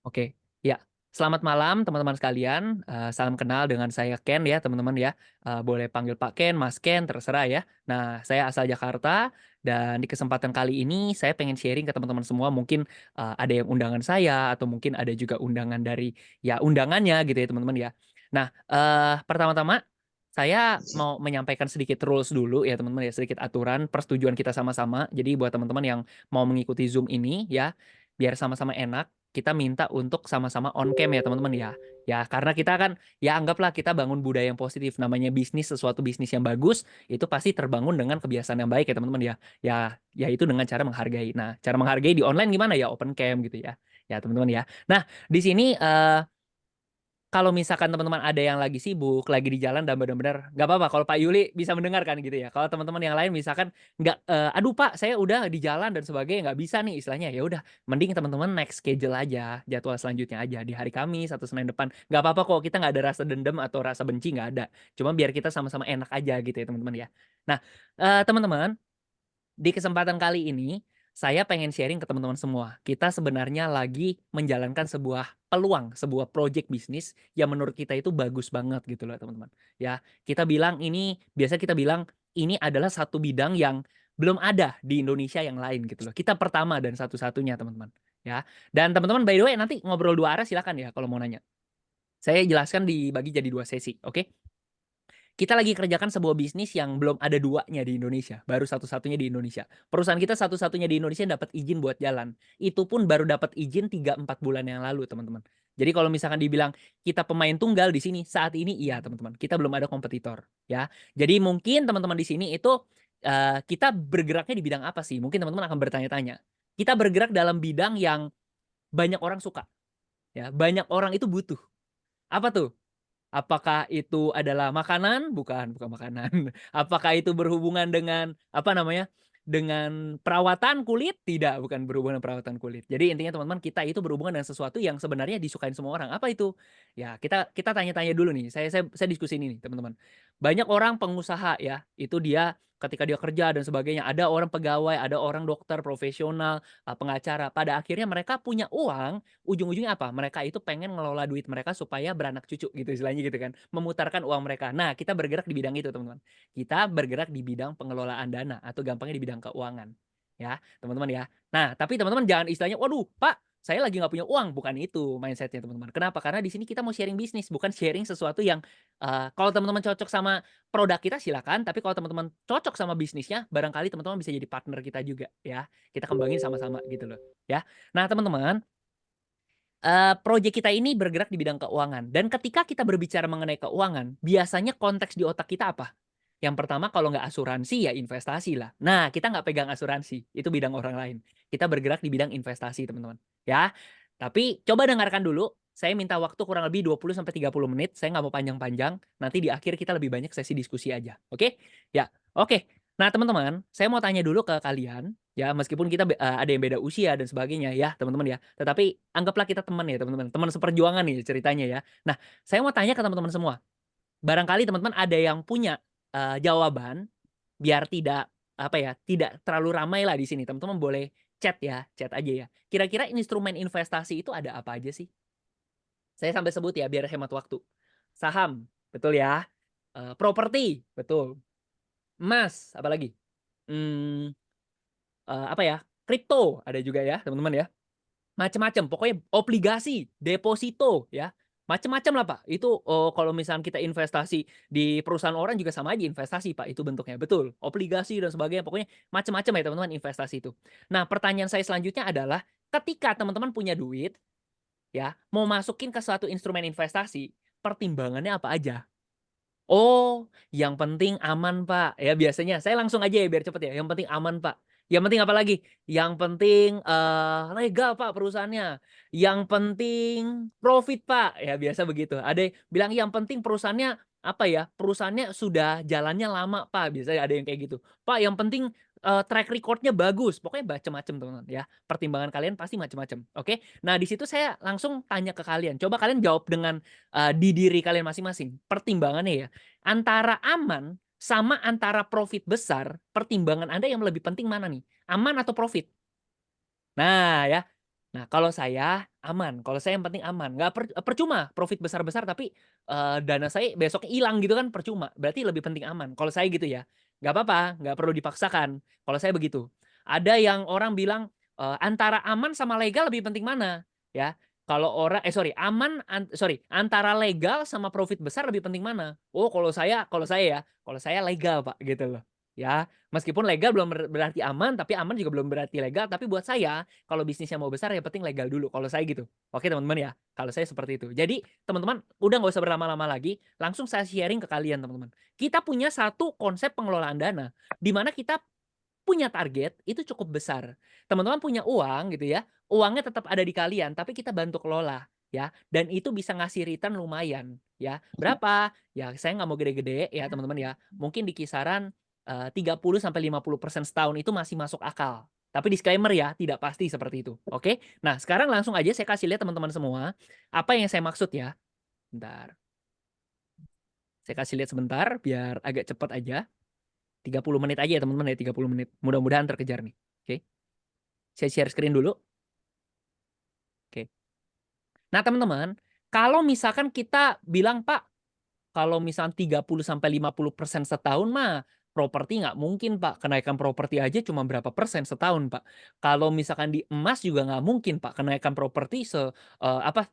Oke, ya. Selamat malam teman-teman sekalian, salam kenal dengan saya Ken ya teman-teman ya, boleh panggil Pak Ken, Mas Ken, terserah ya. Nah, saya asal Jakarta dan di kesempatan kali ini saya pengen sharing ke teman-teman semua mungkin, ada yang undangan saya atau mungkin ada juga undangan dari ya undangannya gitu ya teman-teman ya. Nah, pertama-tama saya mau menyampaikan sedikit rules dulu ya teman-teman ya, sedikit aturan persetujuan kita sama-sama. Jadi buat teman-teman yang mau mengikuti Zoom ini ya, biar sama-sama enak kita minta untuk sama-sama on cam ya teman-teman ya. Ya karena kita kan ya anggaplah kita bangun budaya yang positif namanya bisnis sesuatu bisnis yang bagus itu pasti terbangun dengan kebiasaan yang baik ya teman-teman ya. Ya itu dengan cara menghargai. Nah, cara menghargai di online gimana ya open cam gitu ya. Ya teman-teman ya. Nah, di sini kalau misalkan teman-teman ada yang lagi sibuk, lagi di jalan dan benar-benar nggak apa-apa kalau Pak Yuli bisa mendengarkan gitu ya. Kalau teman-teman yang lain misalkan nggak, "Aduh Pak, saya udah di jalan dan sebagainya, nggak bisa nih," istilahnya, ya udah mending teman-teman next schedule aja, jadwal selanjutnya aja di hari Kamis atau Senin depan. Nggak apa-apa kok, kita nggak ada rasa dendam atau rasa benci, nggak ada. Cuma biar kita sama-sama enak aja gitu ya teman-teman ya. Nah, teman-teman di kesempatan kali ini, saya pengen sharing ke teman-teman semua. Kita sebenarnya lagi menjalankan sebuah peluang, sebuah project bisnis yang menurut kita itu bagus banget gitu loh teman-teman. Ya, kita bilang ini, biasa kita bilang ini adalah satu bidang yang belum ada di Indonesia yang lain gitu loh. Kita pertama dan satu-satunya teman-teman. Ya, dan teman-teman by the way nanti ngobrol dua arah silakan ya kalau mau nanya. Saya jelaskan dibagi jadi dua sesi, oke? Kita lagi kerjakan sebuah bisnis yang belum ada duanya di Indonesia, baru satu-satunya di Indonesia. Perusahaan kita satu-satunya di Indonesia yang dapat izin buat jalan. Itu pun baru dapat izin 3-4 bulan yang lalu, teman-teman. Jadi kalau misalkan dibilang kita pemain tunggal di sini, saat ini iya, teman-teman. Kita belum ada kompetitor, ya. Jadi mungkin teman-teman di sini itu kita bergeraknya di bidang apa sih? Mungkin teman-teman akan bertanya-tanya. Kita bergerak dalam bidang yang banyak orang suka, ya. Banyak orang itu butuh. Apa tuh? Apakah itu adalah makanan? Bukan, bukan makanan. Apakah itu berhubungan dengan, apa namanya, dengan perawatan kulit? Tidak, bukan berhubungan dengan perawatan kulit. Jadi intinya teman-teman, kita itu berhubungan dengan sesuatu yang sebenarnya disukain semua orang. Apa itu? Ya, kita tanya-tanya dulu nih, saya diskusi ini nih, teman-teman. Banyak orang pengusaha ya, itu dia ketika dia kerja dan sebagainya, ada orang pegawai, ada orang dokter profesional, pengacara, pada akhirnya mereka punya uang, ujung-ujungnya apa? Mereka itu pengen ngelola duit mereka supaya beranak cucu gitu istilahnya gitu kan, memutarkan uang mereka. Nah, kita bergerak di bidang itu teman-teman. Kita bergerak di bidang pengelolaan dana atau gampangnya di bidang keuangan, ya teman-teman ya. Nah, tapi teman-teman jangan istilahnya, "Waduh Pak, saya lagi nggak punya uang." Bukan itu mindsetnya teman-teman. Kenapa? Karena di sini kita mau sharing bisnis, bukan sharing sesuatu yang, kalau teman-teman cocok sama produk kita silakan, tapi kalau teman-teman cocok sama bisnisnya, barangkali teman-teman bisa jadi partner kita juga ya. Kita kembangin sama-sama gitu loh, ya. Nah teman-teman, project kita ini bergerak di bidang keuangan dan ketika kita berbicara mengenai keuangan, biasanya konteks di otak kita apa? Yang pertama kalau nggak asuransi ya investasi lah. Nah, kita nggak pegang asuransi, itu bidang orang lain. Kita bergerak di bidang investasi teman-teman, ya. Tapi coba dengarkan dulu, saya minta waktu kurang lebih 20 sampai 30 menit, saya nggak mau panjang-panjang, nanti di akhir kita lebih banyak sesi diskusi aja, oke? Ya, oke. Nah teman-teman, saya mau tanya dulu ke kalian, ya meskipun kita ada yang beda usia dan sebagainya ya teman-teman ya, tetapi anggaplah kita teman ya teman-teman, teman seperjuangan nih ceritanya ya. Nah, saya mau tanya ke teman-teman semua, barangkali teman-teman ada yang punya, jawaban biar tidak, apa ya, tidak terlalu ramai lah di sini, teman-teman boleh chat ya, chat aja ya. Kira-kira instrumen investasi itu ada apa aja sih? Saya sampai sebut ya biar hemat waktu. Saham, betul ya, properti, betul, emas, apalagi? Mmm, apa ya, kripto ada juga ya teman-teman ya. Macem-macem, pokoknya obligasi, deposito, ya, macem-macem lah, Pak. Itu, kalau misalnya kita investasi di perusahaan orang juga sama aja investasi, Pak, itu bentuknya, betul. Obligasi dan sebagainya, pokoknya macem-macem ya teman-teman investasi itu. Nah, pertanyaan saya selanjutnya adalah, ketika teman-teman punya duit, ya, mau masukin ke suatu instrumen investasi, pertimbangannya apa aja? Oh, yang penting aman, Pak. Ya biasanya saya langsung aja ya biar cepet ya, yang penting aman, Pak. Yang penting apa lagi? Yang penting, legal, Pak, perusahaannya. Yang penting profit, Pak. Ya biasa begitu. Ada yang bilang yang penting perusahaannya, apa ya, perusahaannya sudah jalannya lama, Pak. Biasanya ada yang kayak gitu. Pak, yang penting, track record-nya bagus. Pokoknya macem-macem, teman-teman, ya. Pertimbangan kalian pasti macem-macem, oke? Nah, di situ saya langsung tanya ke kalian. Coba kalian jawab dengan, di diri kalian masing-masing. Pertimbangannya ya. Antara aman sama antara profit besar, pertimbangan Anda yang lebih penting mana nih? Aman atau profit? Nah ya, Nah, kalau saya aman, kalau saya yang penting aman, nggak percuma profit besar-besar tapi, dana saya besoknya hilang gitu kan percuma, berarti lebih penting aman, kalau saya gitu ya. Nggak apa-apa, nggak perlu dipaksakan, kalau saya begitu. Ada yang orang bilang, antara aman sama legal lebih penting mana? Ya, kalau orang sorry, antara legal sama profit besar lebih penting mana? Oh, kalau saya legal Pak, gitu loh. Ya, meskipun legal belum berarti aman, tapi aman juga belum berarti legal, tapi buat saya kalau bisnisnya mau besar yang penting legal dulu, kalau saya gitu. Oke teman-teman ya, kalau saya seperti itu. Jadi teman-teman udah nggak usah berlama-lama lagi, langsung saya sharing ke kalian teman-teman. Kita punya satu konsep pengelolaan dana, di mana kita punya target itu cukup besar. Teman-teman punya uang gitu ya, uangnya tetap ada di kalian, tapi kita bantu kelola ya, dan itu bisa ngasih return lumayan ya. Berapa? Ya saya nggak mau gede-gede ya teman-teman ya, mungkin di kisaran 30 sampai 50% setahun itu masih masuk akal. Tapi disclaimer ya, tidak pasti seperti itu. Oke? Nah, sekarang langsung aja saya kasih lihat teman-teman semua, apa yang saya maksud ya. Bentar. Saya kasih lihat sebentar biar agak cepat aja. 30 menit aja ya teman-teman ya, 30 menit. Mudah-mudahan terkejar nih. Oke. Saya share screen dulu. Oke. Nah, teman-teman, kalau misalkan kita bilang, "Pak, kalau misalnya 30 sampai 50% setahun mah, properti nggak mungkin, Pak. Kenaikan properti aja cuma berapa persen setahun, Pak. Kalau misalkan di emas juga nggak mungkin, Pak. Kenaikan properti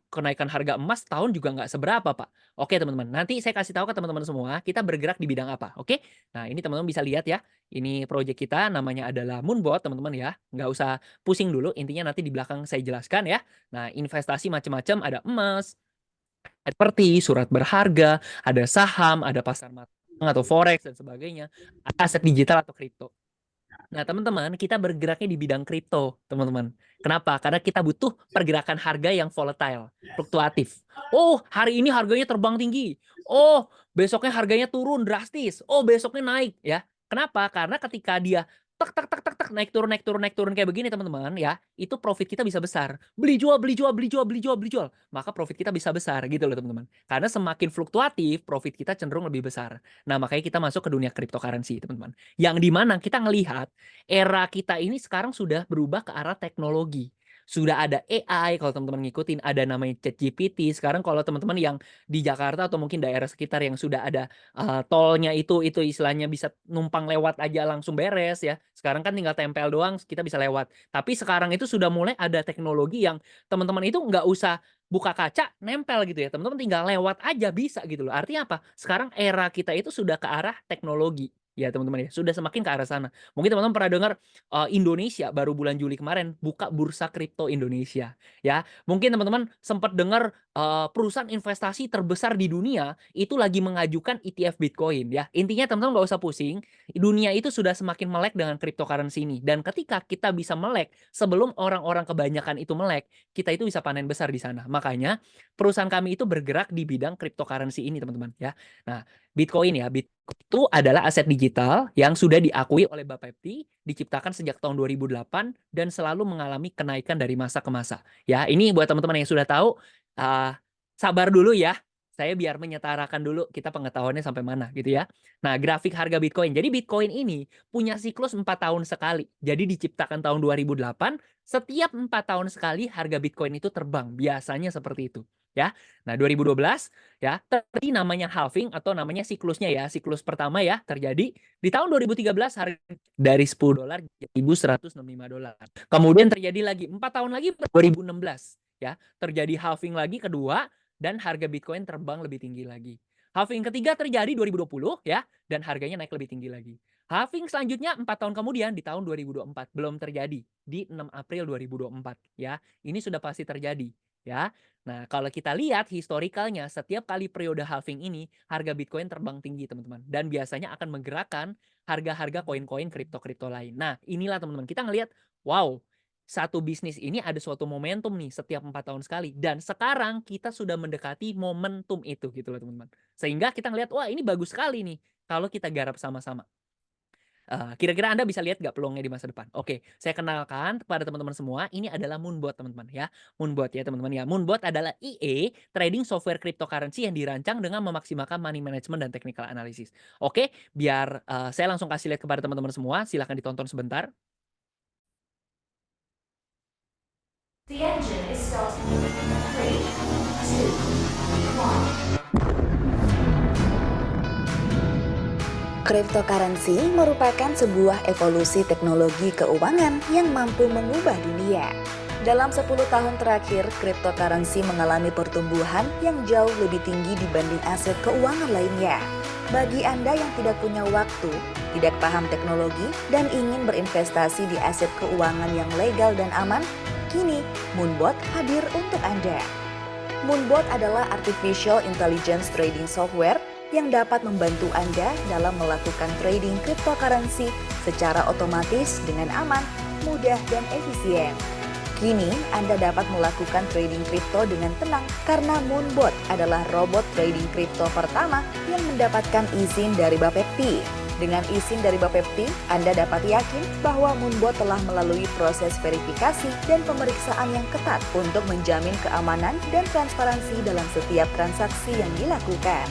kenaikan harga emas tahun juga nggak seberapa, Pak." Oke, teman-teman. Nanti saya kasih tahu ke teman-teman semua, kita bergerak di bidang apa, oke? Nah, ini teman-teman bisa lihat ya. Ini project kita namanya adalah Moonbot, teman-teman ya. Nggak usah pusing dulu, intinya nanti di belakang saya jelaskan ya. Nah, investasi macam-macam, ada emas, seperti surat berharga, ada saham, ada pasar matang atau forex dan sebagainya, ada aset digital atau kripto. Nah, teman-teman, kita bergeraknya di bidang kripto, teman-teman. Kenapa? Karena kita butuh pergerakan harga yang volatile, fluktuatif. Oh, hari ini harganya terbang tinggi. Oh, besoknya harganya turun drastis. Oh, besoknya naik, ya. Kenapa? Karena ketika dia tek tek tek tek tek naik turun naik turun naik turun kayak begini, teman-teman, ya, itu profit kita bisa besar. Beli jual beli jual beli jual beli jual beli jual, maka profit kita bisa besar gitu loh, teman-teman. Karena semakin fluktuatif, profit kita cenderung lebih besar. Nah, makanya kita masuk ke dunia cryptocurrency, teman-teman. Yang di mana kita ngelihat era kita ini sekarang sudah berubah ke arah teknologi. Sudah ada AI, kalau teman-teman ngikutin, ada namanya ChatGPT. Sekarang kalau teman-teman yang di Jakarta atau mungkin daerah sekitar yang sudah ada tolnya itu istilahnya bisa numpang lewat aja langsung beres ya. Sekarang kan tinggal tempel doang, kita bisa lewat. Tapi sekarang itu sudah mulai ada teknologi yang teman-teman itu nggak usah buka kaca, nempel gitu ya. Teman-teman tinggal lewat aja bisa gitu loh. Artinya apa? Sekarang era kita itu sudah ke arah teknologi. Ya teman-teman ya, sudah semakin ke arah sana. Mungkin teman-teman pernah dengar, Indonesia baru bulan Juli kemarin buka bursa kripto Indonesia, ya. Mungkin teman-teman sempat dengar, perusahaan investasi terbesar di dunia itu lagi mengajukan ETF Bitcoin, ya. Intinya teman-teman nggak usah pusing, dunia itu sudah semakin melek dengan cryptocurrency ini, dan ketika kita bisa melek sebelum orang-orang kebanyakan itu melek, kita itu bisa panen besar di sana. Makanya perusahaan kami itu bergerak di bidang cryptocurrency ini, teman-teman, ya. Nah, Bitcoin ya, itu adalah aset digital yang sudah diakui oleh Bapepti, diciptakan sejak tahun 2008 dan selalu mengalami kenaikan dari masa ke masa. Ya, ini buat teman-teman yang sudah tahu, sabar dulu ya. Saya biar menyetarakan dulu kita pengetahuannya sampai mana gitu ya. Nah, grafik harga Bitcoin. Jadi Bitcoin ini punya siklus 4 tahun sekali. Jadi diciptakan tahun 2008, setiap 4 tahun sekali harga Bitcoin itu terbang. Biasanya seperti itu, ya. Nah, 2012 ya, terjadi namanya halving atau namanya siklusnya ya. Siklus pertama ya terjadi di tahun 2013, harga dari $10 jadi $1.165. Kemudian terjadi lagi 4 tahun lagi 2016 ya, terjadi halving lagi kedua dan harga Bitcoin terbang lebih tinggi lagi. Halving ketiga terjadi 2020 ya, dan harganya naik lebih tinggi lagi. Halving selanjutnya 4 tahun kemudian di tahun 2024, belum terjadi di 6 April 2024 ya. Ini sudah pasti terjadi ya. Nah, kalau kita lihat historikalnya, setiap kali periode halving ini, harga Bitcoin terbang tinggi, teman-teman. Dan biasanya akan menggerakkan harga-harga koin-koin kripto-kripto lain. Nah, inilah teman-teman, kita ngelihat, wow, satu bisnis ini ada suatu momentum nih setiap 4 tahun sekali. Dan sekarang kita sudah mendekati momentum itu gitu loh, teman-teman. Sehingga kita ngelihat, wah ini bagus sekali nih kalau kita garap sama-sama. Kira-kira Anda bisa lihat nggak peluangnya di masa depan? Oke, saya kenalkan kepada teman-teman semua, ini adalah Moonbot teman-teman ya. Moonbot ya teman-teman ya. Moonbot adalah IE, trading software cryptocurrency yang dirancang dengan memaksimalkan money management dan technical analysis. Oke, biar saya langsung kasih lihat kepada teman-teman semua, silahkan ditonton sebentar. The engine is starting. 3, 2, 1. Cryptocurrency merupakan sebuah evolusi teknologi keuangan yang mampu mengubah dunia. Dalam 10 tahun terakhir, cryptocurrency mengalami pertumbuhan yang jauh lebih tinggi dibanding aset keuangan lainnya. Bagi Anda yang tidak punya waktu, tidak paham teknologi, dan ingin berinvestasi di aset keuangan yang legal dan aman, kini Moonbot hadir untuk Anda. Moonbot adalah artificial intelligence trading software yang dapat membantu Anda dalam melakukan trading cryptocurrency secara otomatis dengan aman, mudah, dan efisien. Kini, Anda dapat melakukan trading kripto dengan tenang karena Moonbot adalah robot trading kripto pertama yang mendapatkan izin dari Bapepti. Dengan izin dari Bapepti, Anda dapat yakin bahwa Moonbot telah melalui proses verifikasi dan pemeriksaan yang ketat untuk menjamin keamanan dan transparansi dalam setiap transaksi yang dilakukan.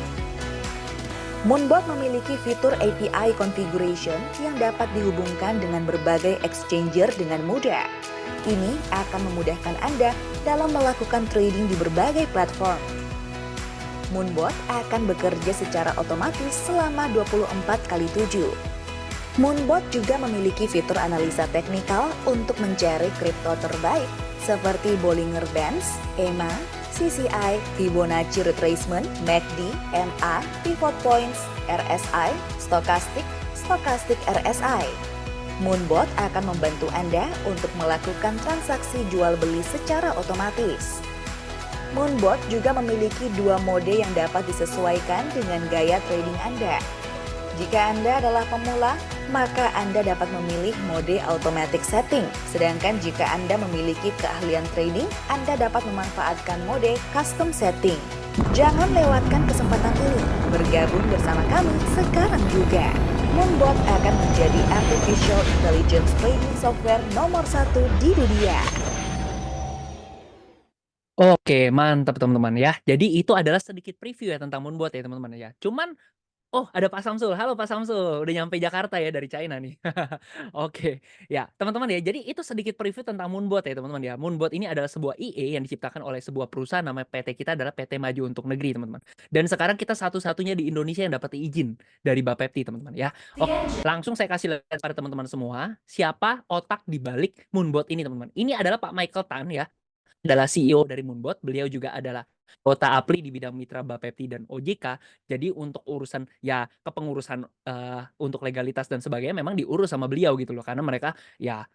Moonbot memiliki fitur API configuration yang dapat dihubungkan dengan berbagai exchanger dengan mudah. Ini akan memudahkan Anda dalam melakukan trading di berbagai platform. Moonbot akan bekerja secara otomatis selama 24/7. Moonbot juga memiliki fitur analisa teknikal untuk mencari kripto terbaik seperti Bollinger Bands, EMA, CCI, Fibonacci Retracement, MACD, MA, Pivot Points, RSI, Stochastic RSI. Moonbot akan membantu Anda untuk melakukan transaksi jual beli secara otomatis. Moonbot juga memiliki dua mode yang dapat disesuaikan dengan gaya trading Anda. Jika Anda adalah pemula, maka Anda dapat memilih mode automatic setting. Sedangkan jika Anda memiliki keahlian trading, Anda dapat memanfaatkan mode custom setting. Jangan lewatkan kesempatan ini. Bergabung bersama kami sekarang juga. Moonbot akan menjadi artificial intelligence trading software nomor 1 di dunia. Oke, mantap teman-teman ya. Jadi itu adalah sedikit preview ya tentang Moonbot ya teman-teman ya. Cuman, oh ada Pak Samsul. Halo Pak Samsul, udah nyampe Jakarta ya dari China nih. Oke, ya teman-teman ya. Jadi itu sedikit preview tentang Moonbot ya teman-teman ya. Moonbot ini adalah sebuah IE yang diciptakan oleh sebuah perusahaan, nama PT kita adalah PT Maju Untuk Negeri teman-teman. Dan sekarang kita satu-satunya di Indonesia yang dapat izin dari Bapepti teman-teman ya. The Oke, engine. langsung saya kasih lihat pada teman-teman semua siapa otak di balik Moonbot ini teman-teman. Ini adalah Pak Michael Tan ya, adalah CEO dari Moonbot. Beliau juga adalah anggota APLI di bidang mitra Bapepti dan OJK. Jadi untuk urusan ya kepengurusan untuk legalitas dan sebagainya memang diurus sama beliau gitu loh. Karena mereka ya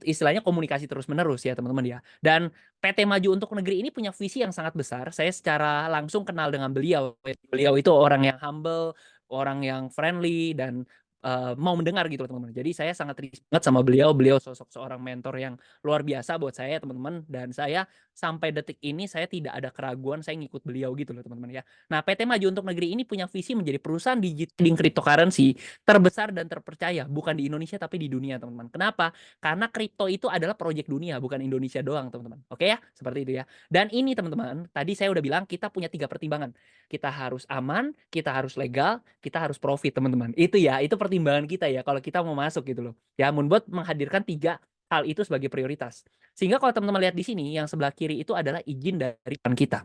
istilahnya komunikasi terus-menerus ya teman-teman ya. Dan PT Maju Untuk Negeri ini punya visi yang sangat besar. Saya secara langsung kenal dengan beliau. Beliau itu orang yang humble, orang yang friendly dan mau mendengar gitu loh teman-teman. Jadi saya sangat respect banget sama beliau. Beliau sosok seorang mentor yang luar biasa buat saya teman-teman, dan saya sampai detik ini saya tidak ada keraguan saya ngikut beliau gitu loh teman-teman ya. Nah, PT Maju Untuk Negeri ini punya visi menjadi perusahaan digital cryptocurrency terbesar dan terpercaya bukan di Indonesia tapi di dunia teman-teman. Kenapa? Karena kripto itu adalah proyek dunia bukan Indonesia doang teman-teman. Oke ya, seperti itu ya. Dan ini teman-teman, tadi saya udah bilang kita punya 3 pertimbangan. Kita harus aman, kita harus legal, kita harus profit teman-teman. Itu ya, itu pertimbangan kita ya kalau kita mau masuk gitu loh. Ya, Moonbot menghadirkan 3 hal itu sebagai prioritas. Sehingga kalau teman-teman lihat di sini yang sebelah kiri itu adalah izin dari kita.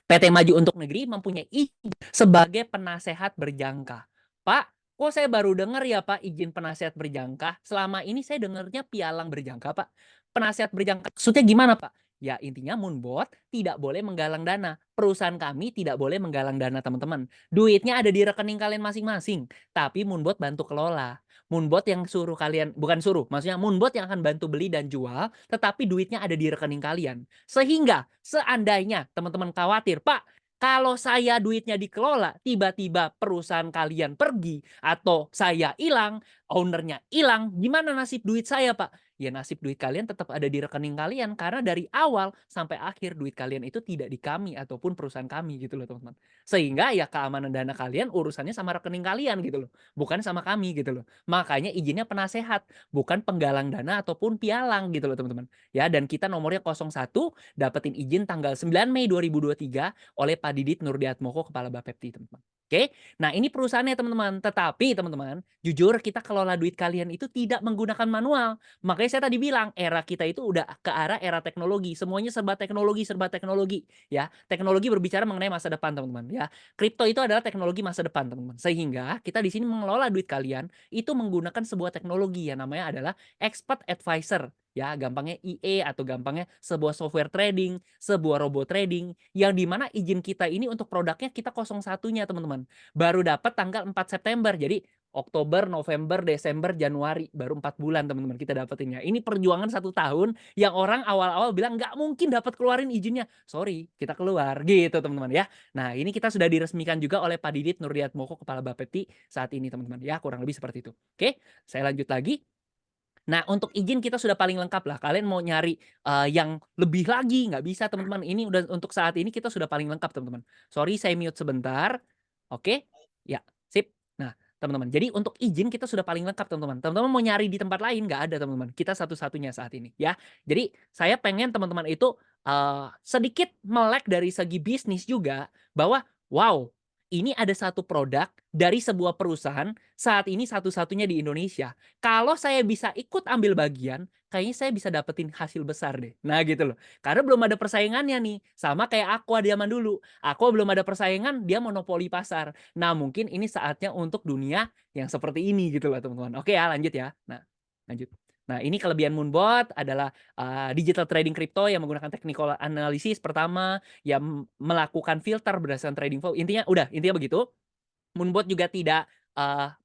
PT Maju Untuk Negeri mempunyai izin sebagai penasehat berjangka. Pak, kok saya baru dengar ya Pak izin penasehat berjangka? Selama ini saya dengarnya pialang berjangka Pak. Penasehat berjangka maksudnya gimana Pak? Ya intinya Moonbot tidak boleh menggalang dana. Perusahaan kami tidak boleh menggalang dana teman-teman. Duitnya ada di rekening kalian masing-masing. Tapi Moonbot bantu kelola. Moonbot yang suruh kalian, bukan suruh, maksudnya Moonbot yang akan bantu beli dan jual, tetapi duitnya ada di rekening kalian. Sehingga seandainya teman-teman khawatir, Pak, kalau saya duitnya dikelola, tiba-tiba perusahaan kalian pergi atau saya hilang, ownernya hilang, gimana nasib duit saya, Pak? Ya nasib duit kalian tetap ada di rekening kalian karena dari awal sampai akhir duit kalian itu tidak di kami ataupun perusahaan kami gitu loh teman-teman. Sehingga ya keamanan dana kalian urusannya sama rekening kalian gitu loh, bukan sama kami gitu loh. Makanya izinnya penasehat, bukan penggalang dana ataupun pialang gitu loh teman-teman. Ya, dan kita nomornya 01, dapetin izin tanggal 9 Mei 2023 oleh Pak Didit Nurdiatmoko, Kepala Bapepti, teman-teman. Oke. Nah, ini perusahaannya teman-teman. Tetapi teman-teman, jujur kita kelola duit kalian itu tidak menggunakan manual. Makanya saya tadi bilang, era kita itu udah ke arah era teknologi. Semuanya serba teknologi, ya. Teknologi berbicara mengenai masa depan, teman-teman, ya. Kripto itu adalah teknologi masa depan, teman-teman. Sehingga kita di sini mengelola duit kalian itu menggunakan sebuah teknologi yang namanya adalah Expert Advisor, ya. Gampangnya IE atau gampangnya sebuah software trading, sebuah robot trading yang di mana izin kita ini untuk produknya kita 01-nya, teman-teman. Baru dapat tanggal 4 September. Jadi Oktober, November, Desember, Januari, baru 4 bulan teman-teman kita dapetinnya. Ini perjuangan 1 tahun yang orang awal-awal bilang nggak mungkin dapat keluarin izinnya. Sorry, kita keluar gitu teman-teman ya. Nah, ini kita sudah diresmikan juga oleh Pak Didit Nurdiatmoko, Kepala Bapepti saat ini teman-teman ya, kurang lebih seperti itu. Oke, saya lanjut lagi. Nah, untuk izin kita sudah paling lengkap lah. Kalian mau nyari, yang lebih lagi nggak bisa teman-teman. Ini udah untuk saat ini kita sudah paling lengkap teman-teman. Sorry saya mute sebentar. Oke, ya, sip. Nah, teman-teman, jadi untuk izin kita sudah paling lengkap teman-teman. Teman-teman mau nyari di tempat lain nggak ada teman-teman. Kita satu-satunya saat ini ya. Jadi saya pengen teman-teman itu, sedikit melek dari segi bisnis juga bahwa, wow, ini ada satu produk dari sebuah perusahaan saat ini satu-satunya di Indonesia. Kalau saya bisa ikut ambil bagian, kayaknya saya bisa dapetin hasil besar deh. Nah gitu loh. Karena belum ada persaingannya nih. Sama kayak Aqua zaman dulu. Aqua belum ada persaingan, dia monopoli pasar. Nah mungkin ini saatnya untuk dunia yang seperti ini gitu loh teman-teman. Oke ya lanjut ya. Nah lanjut. Nah ini kelebihan Moonbot adalah digital trading crypto yang menggunakan technical analysis pertama, yang melakukan filter berdasarkan trading flow. Intinya begitu. Moonbot juga tidak,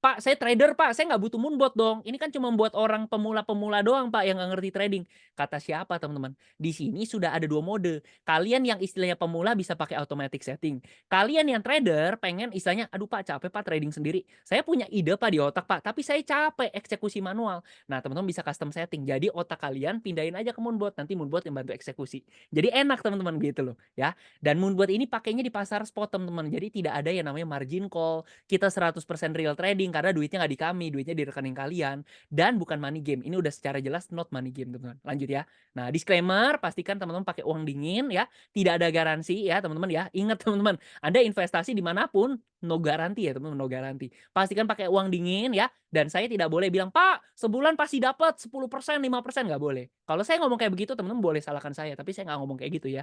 "Pak, saya trader, Pak, saya nggak butuh Moonbot dong. Ini kan cuma buat orang pemula-pemula doang, Pak, yang nggak ngerti trading." Kata siapa, teman-teman? Di sini sudah ada 2 mode. Kalian yang istilahnya pemula bisa pakai automatic setting. Kalian yang trader pengen istilahnya, "Aduh, Pak, capek, Pak, trading sendiri. Saya punya ide, Pak, di otak, Pak, tapi saya capek eksekusi manual." Nah, teman-teman bisa custom setting. Jadi otak kalian pindahin aja ke Moonbot, nanti Moonbot yang bantu eksekusi. Jadi enak, teman-teman, gitu loh, ya. Dan Moonbot ini pakainya di pasar spot, teman-teman. Jadi tidak ada yang namanya margin call, kita 100% real trading karena duitnya nggak di kami, duitnya di rekening kalian dan bukan money game. Ini udah secara jelas not money game, teman-teman. Lanjut ya. Nah, disclaimer, pastikan teman-teman pakai uang dingin ya, tidak ada garansi ya, teman-teman ya. Ingat teman-teman, Anda investasi dimanapun no garanti ya, teman-teman, no garanti. Pastikan pakai uang dingin ya, dan saya tidak boleh bilang, "Pak, sebulan pasti dapat 10%, 5%." Nggak boleh. Kalau saya ngomong kayak begitu, teman-teman boleh salahkan saya, tapi saya nggak ngomong kayak gitu ya.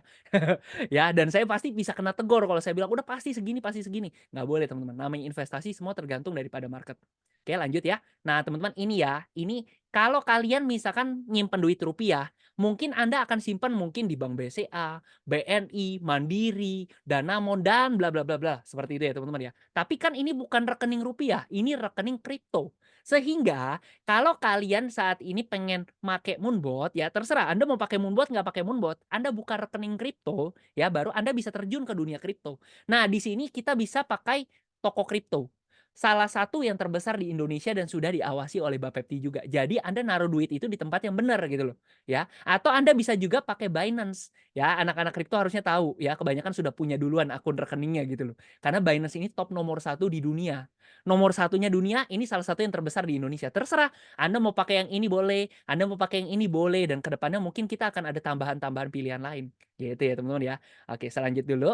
Ya, dan saya pasti bisa kena tegur kalau saya bilang, "Udah pasti segini pasti segini." Nggak boleh teman-teman, namanya investasi semua tergantung daripada market. Oke lanjut ya. Nah teman-teman ini ya, ini kalau kalian misalkan nyimpen duit rupiah, mungkin Anda akan simpan mungkin di Bank BCA, BNI, Mandiri, Danamon, dan bla bla bla bla. Seperti itu ya teman-teman ya. Tapi kan ini bukan rekening rupiah, ini rekening kripto. Sehingga kalau kalian saat ini pengen make Moonbot, ya terserah Anda mau pakai Moonbot nggak pakai Moonbot, Anda buka rekening kripto, ya baru Anda bisa terjun ke dunia kripto. Nah di sini kita bisa pakai toko kripto. Salah satu yang terbesar di Indonesia dan sudah diawasi oleh Bapepti juga. Jadi Anda naruh duit itu di tempat yang benar gitu loh, ya. Atau Anda bisa juga pakai Binance, ya. Anak-anak kripto harusnya tahu ya, kebanyakan sudah punya duluan akun rekeningnya gitu loh. Karena Binance ini top nomor 1 di dunia. Nomor satunya dunia, ini salah satu yang terbesar di Indonesia. Terserah Anda mau pakai yang ini boleh, Anda mau pakai yang ini boleh, dan kedepannya mungkin kita akan ada tambahan-tambahan pilihan lain. Gitu ya teman-teman ya. Oke, saya lanjut dulu.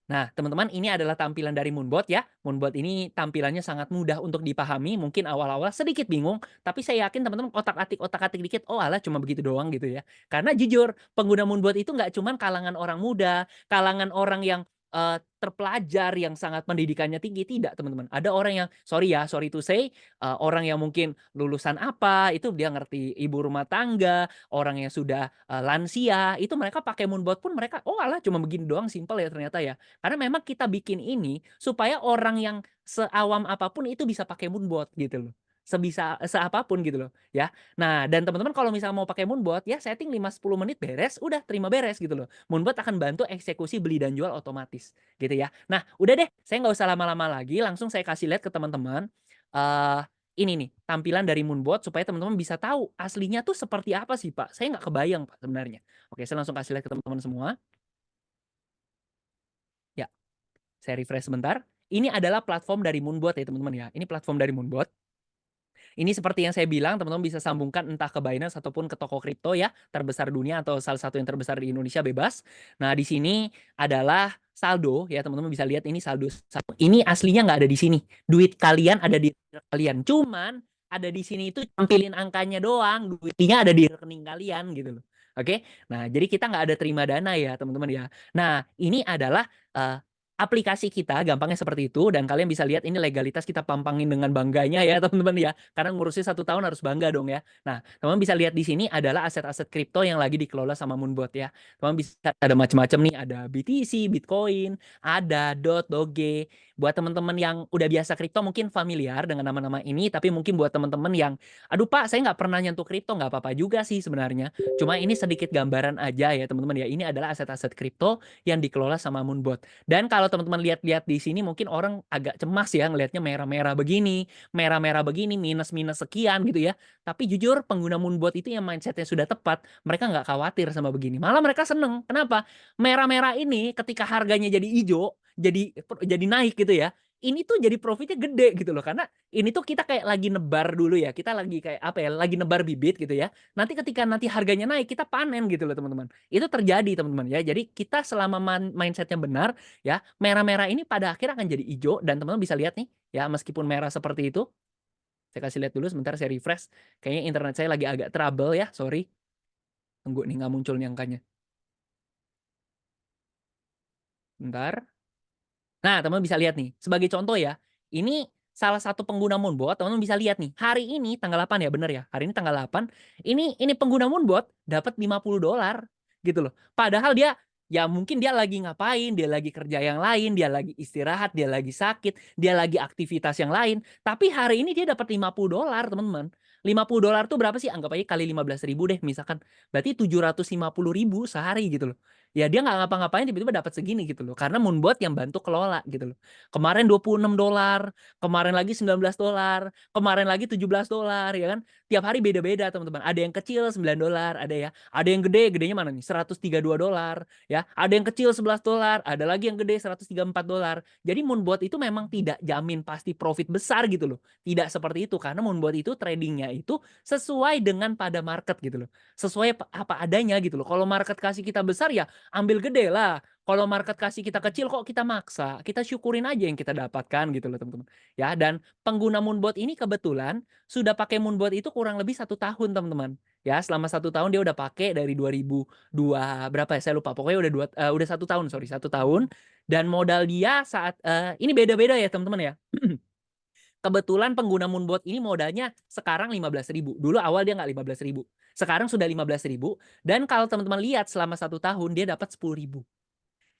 Nah, teman-teman, ini adalah tampilan dari Moonbot ya. Moonbot ini tampilannya sangat mudah untuk dipahami. Mungkin awal-awal sedikit bingung, tapi saya yakin teman-teman otak-atik dikit, oh alah cuma begitu doang gitu ya. Karena jujur, pengguna Moonbot itu nggak cuma kalangan orang muda, kalangan orang yang terpelajar yang sangat pendidikannya tinggi, tidak teman-teman. Ada orang yang, sorry ya, sorry to say, orang yang mungkin lulusan apa, itu dia ngerti ibu rumah tangga, orang yang sudah lansia, itu mereka pakai Moonbot pun mereka, oh alah cuma begini doang, simpel ya ternyata ya. Karena memang kita bikin ini supaya orang yang seawam apapun itu bisa pakai Moonbot gitu loh. Seapapun gitu loh ya. Nah, dan teman-teman kalau misalnya mau pakai Moonbot ya setting 5-10 menit beres, udah terima beres gitu loh. Moonbot akan bantu eksekusi beli dan jual otomatis gitu ya. Nah, udah deh, saya nggak usah lama-lama lagi, langsung saya kasih lihat ke teman-teman. eh ini nih tampilan dari Moonbot supaya teman-teman bisa tahu aslinya tuh seperti apa sih Pak. Saya nggak kebayang Pak sebenarnya. Oke, saya langsung kasih lihat ke teman-teman semua. Ya, saya refresh sebentar. Ini adalah platform dari Moonbot ya teman-teman ya. Ini platform dari Moonbot. ini seperti yang saya bilang, teman-teman bisa sambungkan entah ke Binance ataupun ke toko kripto ya, terbesar dunia atau salah satu yang terbesar di Indonesia bebas. Nah, di sini adalah saldo ya, teman-teman bisa lihat ini saldo. Ini aslinya nggak ada di sini. Duit kalian ada di rekening kalian. Cuman ada di sini itu tampilin angkanya doang, duitnya ada di rekening kalian gitu loh. Oke. Nah, jadi kita nggak ada terima dana ya, teman-teman ya. Nah, ini adalah aplikasi kita, gampangnya seperti itu, dan kalian bisa lihat ini legalitas kita pampangin dengan bangganya ya teman-teman ya, karena ngurusnya 1 tahun harus bangga dong ya. Nah, teman bisa lihat di sini adalah aset-aset kripto yang lagi dikelola sama Moonbot ya. Teman bisa ada macam-macam nih, ada BTC, Bitcoin, ada DOT, Doge. Buat teman-teman yang udah biasa kripto mungkin familiar dengan nama-nama ini, tapi mungkin buat teman-teman yang, aduh Pak, saya nggak pernah nyentuh kripto, nggak apa-apa juga sih sebenarnya. Cuma ini sedikit gambaran aja ya teman-teman ya. Ini adalah aset-aset kripto yang dikelola sama Moonbot. Dan kalau teman-teman lihat-lihat di sini mungkin orang agak cemas ya ngelihatnya merah-merah begini, minus-minus sekian gitu ya. Tapi jujur pengguna Moonbot itu yang mindsetnya sudah tepat, mereka nggak khawatir sama begini. Malah mereka seneng. Kenapa? Merah-merah ini ketika harganya jadi hijau, jadi naik gitu ya. Ini tuh jadi profitnya gede gitu loh, karena ini tuh kita kayak lagi nebar dulu ya, kita lagi kayak apa ya, lagi nebar bibit gitu ya. Nanti ketika nanti harganya naik kita panen gitu loh teman-teman. Itu terjadi teman-teman ya. Jadi kita selama mindsetnya benar ya, merah-merah ini pada akhirnya akan jadi hijau, dan teman-teman bisa lihat nih ya, meskipun merah seperti itu. Saya kasih lihat dulu sebentar, saya refresh. Kayaknya internet saya lagi agak trouble ya, sorry. Tunggu nih, nggak muncul nih angkanya. Bentar. Nah, teman-teman bisa lihat nih, sebagai contoh ya, ini salah satu pengguna Moonbot, teman-teman bisa lihat nih, hari ini tanggal 8 ya, bener ya, hari ini tanggal 8, ini pengguna Moonbot dapat $50 gitu loh. Padahal dia, ya mungkin dia lagi ngapain, dia lagi kerja yang lain, dia lagi istirahat, dia lagi sakit, dia lagi aktivitas yang lain, tapi hari ini dia dapat $50, teman-teman. $50 tuh berapa sih? Anggap aja kali 15.000 deh misalkan. Berarti 750.000 sehari gitu loh. Ya dia nggak ngapa-ngapain tiba-tiba dapat segini gitu loh. Karena Moonbot yang bantu kelola gitu loh. Kemarin $26, kemarin lagi $19, kemarin lagi $17 ya kan. Tiap hari beda-beda teman-teman. Ada yang kecil $9, ada ya. Ada yang gede, gedenya mana nih? $132 ya. Ada yang kecil $11, ada lagi yang gede $134. Jadi Moonbot itu memang tidak jamin pasti profit besar gitu loh. Tidak seperti itu, karena Moonbot itu tradingnya itu sesuai dengan pada market gitu loh. Sesuai apa adanya gitu loh. Kalau market kasih kita besar ya ambil gede lah. Kalau market kasih kita kecil kok kita maksa. Kita syukurin aja yang kita dapatkan gitu loh teman-teman. Ya, dan pengguna Moonbot ini kebetulan sudah pakai Moonbot itu kurang lebih 1 tahun teman-teman. Ya, selama 1 tahun dia udah pakai dari 2002 berapa ya, saya lupa. Pokoknya udah 1 tahun, sorry, 1 tahun. Dan modal dia saat ini beda-beda ya teman-teman ya. Kebetulan pengguna Moonbot ini modalnya sekarang 15.000. Dulu awal dia nggak 15.000. Sekarang sudah 15.000. Dan kalau teman-teman lihat selama 1 tahun dia dapat 10.000.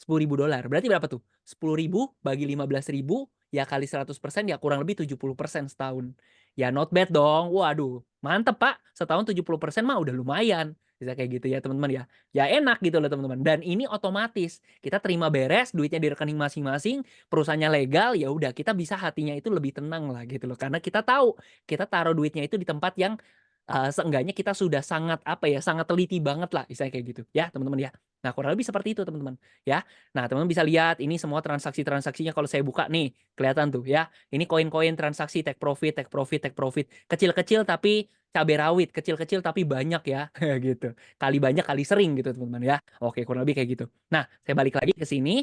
$10.000. Berarti berapa tuh? 10.000 bagi 15.000 ya kali 100% ya kurang lebih 70% setahun. Ya not bad dong. Waduh, mantep Pak. Setahun 70% mah udah lumayan. Bisa kayak gitu ya teman-teman ya. Ya enak gitu loh teman-teman. Dan ini otomatis. Kita terima beres, duitnya di rekening masing-masing, perusahaannya legal, ya udah kita bisa hatinya itu lebih tenang lah gitu loh. Karena kita tahu kita taruh duitnya itu di tempat yang seenggaknya kita sudah sangat apa ya, sangat teliti banget lah, misalnya kayak gitu ya teman-teman ya. Nah kurang lebih seperti itu teman-teman ya. Nah teman-teman bisa lihat ini semua transaksinya kalau saya buka nih kelihatan tuh ya. Ini koin-koin transaksi take profit, kecil-kecil tapi cabai rawit, kecil-kecil tapi banyak ya gitu. Kali banyak kali sering gitu teman-teman ya. Oke kurang lebih kayak gitu. Nah saya balik lagi ke sini.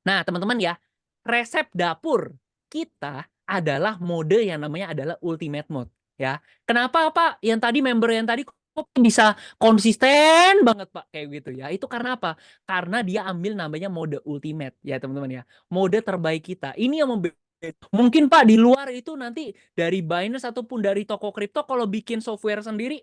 Nah teman-teman ya, resep dapur kita adalah mode yang namanya adalah ultimate mode ya. Kenapa Pak? Yang tadi member yang tadi kok bisa konsisten banget Pak kayak gitu ya. Itu karena apa? Karena dia ambil namanya mode ultimate ya teman-teman ya. Mode terbaik kita. Ini yang mungkin Pak di luar itu nanti dari Binance ataupun dari toko kripto kalau bikin software sendiri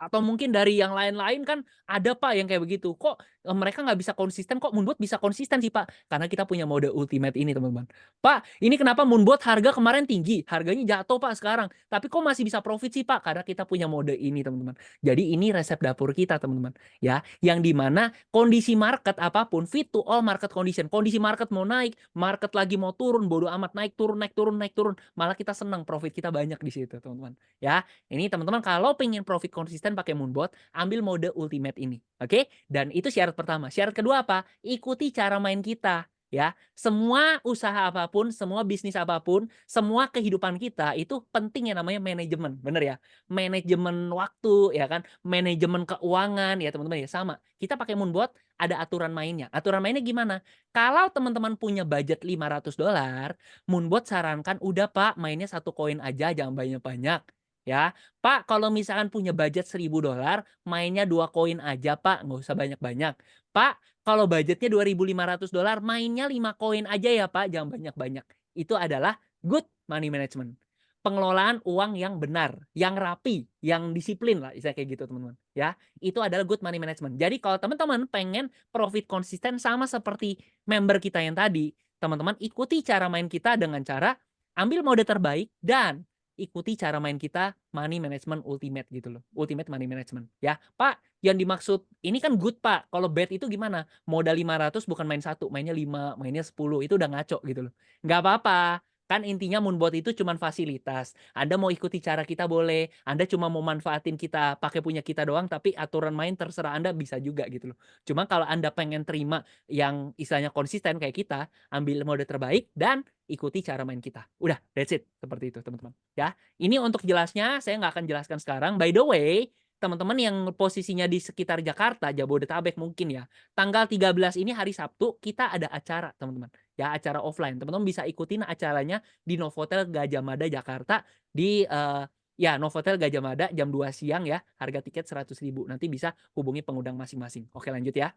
atau mungkin dari yang lain-lain kan ada Pak yang kayak begitu. Kok mereka nggak bisa konsisten, kok Moonbot bisa konsisten sih Pak? Karena kita punya mode ultimate ini teman-teman. Pak, ini kenapa Moonbot harga kemarin tinggi, harganya jatuh Pak sekarang, tapi kok masih bisa profit sih Pak? Karena kita punya mode ini teman-teman. Jadi ini resep dapur kita teman-teman. Ya, yang dimana kondisi market apapun, fit to all market condition. Kondisi market mau naik, market lagi mau turun, bodo amat naik turun, naik turun, naik turun. Malah kita senang, profit kita banyak di situ teman-teman. Ya, ini teman-teman kalau pengen profit konsisten pakai Moonbot, ambil mode ultimate ini. Oke? Dan itu syarat pertama. Syarat kedua apa? Ikuti cara main kita. ya. Semua usaha apapun, semua bisnis apapun, semua kehidupan kita itu penting yang namanya manajemen, bener ya? Manajemen waktu, ya kan? Manajemen keuangan, ya teman-teman ya, sama. Kita pakai Moonbot ada aturan mainnya. Aturan mainnya gimana? Kalau teman-teman punya budget $500, Moonbot sarankan, "Udah Pak, mainnya satu koin aja, jangan banyak-banyak." Ya, "Pak, kalau misalkan punya budget $1.000, mainnya 2 koin aja Pak, nggak usah banyak-banyak. Pak, kalau budgetnya $2.500, mainnya 5 koin aja ya Pak, jangan banyak-banyak." Itu adalah good money management. Pengelolaan uang yang benar, yang rapi, yang disiplin lah, istilahnya kayak gitu teman-teman, ya. Itu adalah good money management. Jadi kalau teman-teman pengen profit konsisten sama seperti member kita yang tadi, teman-teman ikuti cara main kita dengan cara ambil mode terbaik dan ikuti cara main kita money management ultimate gitu loh. Ultimate money management, ya. "Pak, yang dimaksud ini kan good Pak, kalau bad itu gimana? Modal 500 bukan main 1, mainnya 5, mainnya 10, itu udah ngaco," gitu loh. Nggak apa-apa, kan intinya Moonbot itu cuman fasilitas. Anda mau ikuti cara kita boleh, Anda cuma mau manfaatin kita, pakai punya kita doang, tapi aturan main terserah Anda bisa juga gitu loh. Cuma kalau Anda pengen terima yang istilahnya konsisten kayak kita, ambil mode terbaik dan ikuti cara main kita. Udah, that's it. Seperti itu teman-teman, ya. Ini untuk jelasnya, saya nggak akan jelaskan sekarang. By the way, teman-teman yang posisinya di sekitar Jakarta, Jabodetabek mungkin ya, tanggal 13 ini hari Sabtu, kita ada acara teman-teman. Ya, acara offline. Teman-teman bisa ikutin acaranya di Novotel Gajah Mada Jakarta di ya Novotel Gajah Mada jam 2 siang ya. Harga tiket 100.000. Nanti bisa hubungi pengundang masing-masing. Oke, lanjut ya.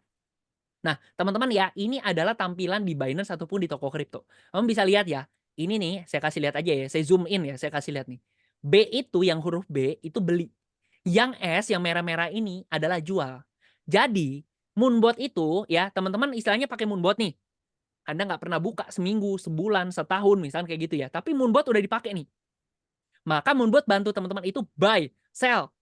Nah, teman-teman ya, ini adalah tampilan di Binance ataupun di toko kripto. Kamu bisa lihat ya. Ini nih, saya kasih lihat aja ya. Saya zoom in ya, saya kasih lihat nih. B itu yang huruf B itu beli. Yang S yang merah-merah ini adalah jual. Jadi, Moonbot itu ya, teman-teman istilahnya pakai Moonbot nih. Anda nggak pernah buka seminggu, sebulan, setahun misalnya kayak gitu ya. Tapi Moonbot udah dipakai nih. Maka Moonbot bantu teman-teman itu buy, sell,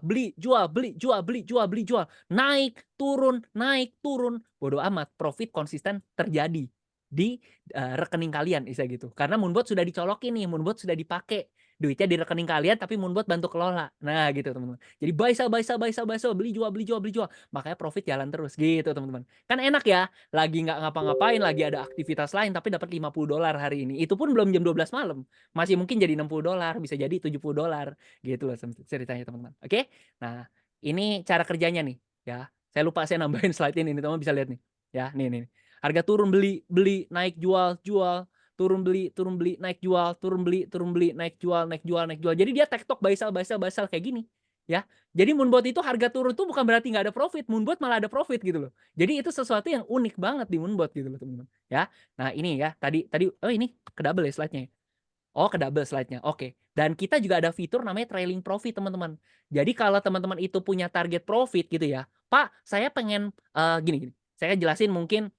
beli, jual, beli, jual, beli, jual, beli, jual. Naik, turun, naik, turun. Bodoh amat, profit konsisten terjadi di rekening kalian istilah gitu. Karena Moonbot sudah dicolokin nih, Moonbot sudah dipakai. Duitnya di rekening kalian tapi Moonbot bantu kelola. Nah, gitu teman-teman. Jadi buy, sell, buy, sell, buy, sell, buy, sell, beli, jual, beli, jual, beli, jual. Makanya profit jalan terus gitu teman-teman. Kan enak ya, lagi nggak ngapa-ngapain, lagi ada aktivitas lain tapi dapat $50 hari ini. Itu pun belum jam 12 malam. Masih mungkin jadi $60, bisa jadi $70 gitu loh ceritanya teman-teman. Oke? Nah, ini cara kerjanya nih ya. Saya lupa saya nambahin slide ini, teman-teman bisa lihat nih. Ya, nih. Harga turun beli, beli, naik jual, jual, turun beli, naik jual, turun beli, naik jual, naik jual, naik jual. Jadi dia tektok buy sell, buy sell, buy sell kayak gini. Ya. Jadi Moonbot itu harga turun tuh bukan berarti nggak ada profit, Moonbot malah ada profit gitu loh. Jadi itu sesuatu yang unik banget di Moonbot gitu loh teman-teman. Ya. Nah, ini ya, tadi oh ini ke-double ya slide-nya ya. Oh, ke-double slide-nya. Oke. Dan kita juga ada fitur namanya trailing profit, teman-teman. Jadi kalau teman-teman itu punya target profit gitu ya, "Pak, saya pengen," gini. Saya jelasin mungkin.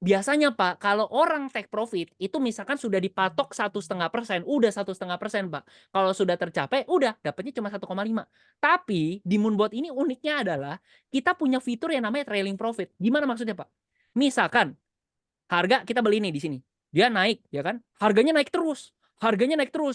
Biasanya Pak, kalau orang take profit, itu misalkan sudah dipatok 1,5%, udah 1,5% Pak. Kalau sudah tercapai, udah dapatnya cuma 1,5. Tapi di Moonbot ini uniknya adalah, kita punya fitur yang namanya trailing profit. Gimana maksudnya Pak? Misalkan, harga kita beli nih di sini, dia naik ya kan, harganya naik terus,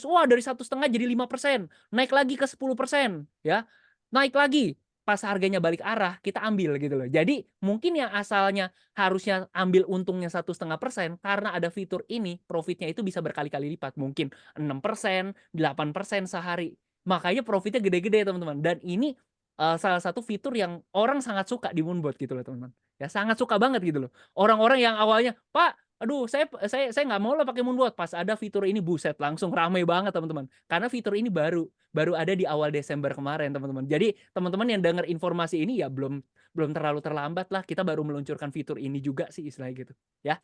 wah dari 1,5 jadi 5%, naik lagi ke 10% ya, naik lagi, pas harganya balik arah kita ambil gitu loh. Jadi mungkin yang asalnya harusnya ambil untungnya 1,5%, karena ada fitur ini profitnya itu bisa berkali-kali lipat, mungkin 6%, 8% sehari. Makanya profitnya gede-gede teman-teman, dan ini salah satu fitur yang orang sangat suka di Moonbot gitu loh teman-teman. Ya sangat suka banget gitu loh. Orang-orang yang awalnya, "Pak, aduh saya nggak mau lah pakai Moonbot." Pas ada fitur ini buset langsung rame banget teman-teman. Karena fitur ini baru ada di awal Desember kemarin teman-teman. Jadi teman-teman yang dengar informasi ini ya belum belum terlalu terlambat lah, kita baru meluncurkan fitur ini juga sih istilahnya gitu, ya.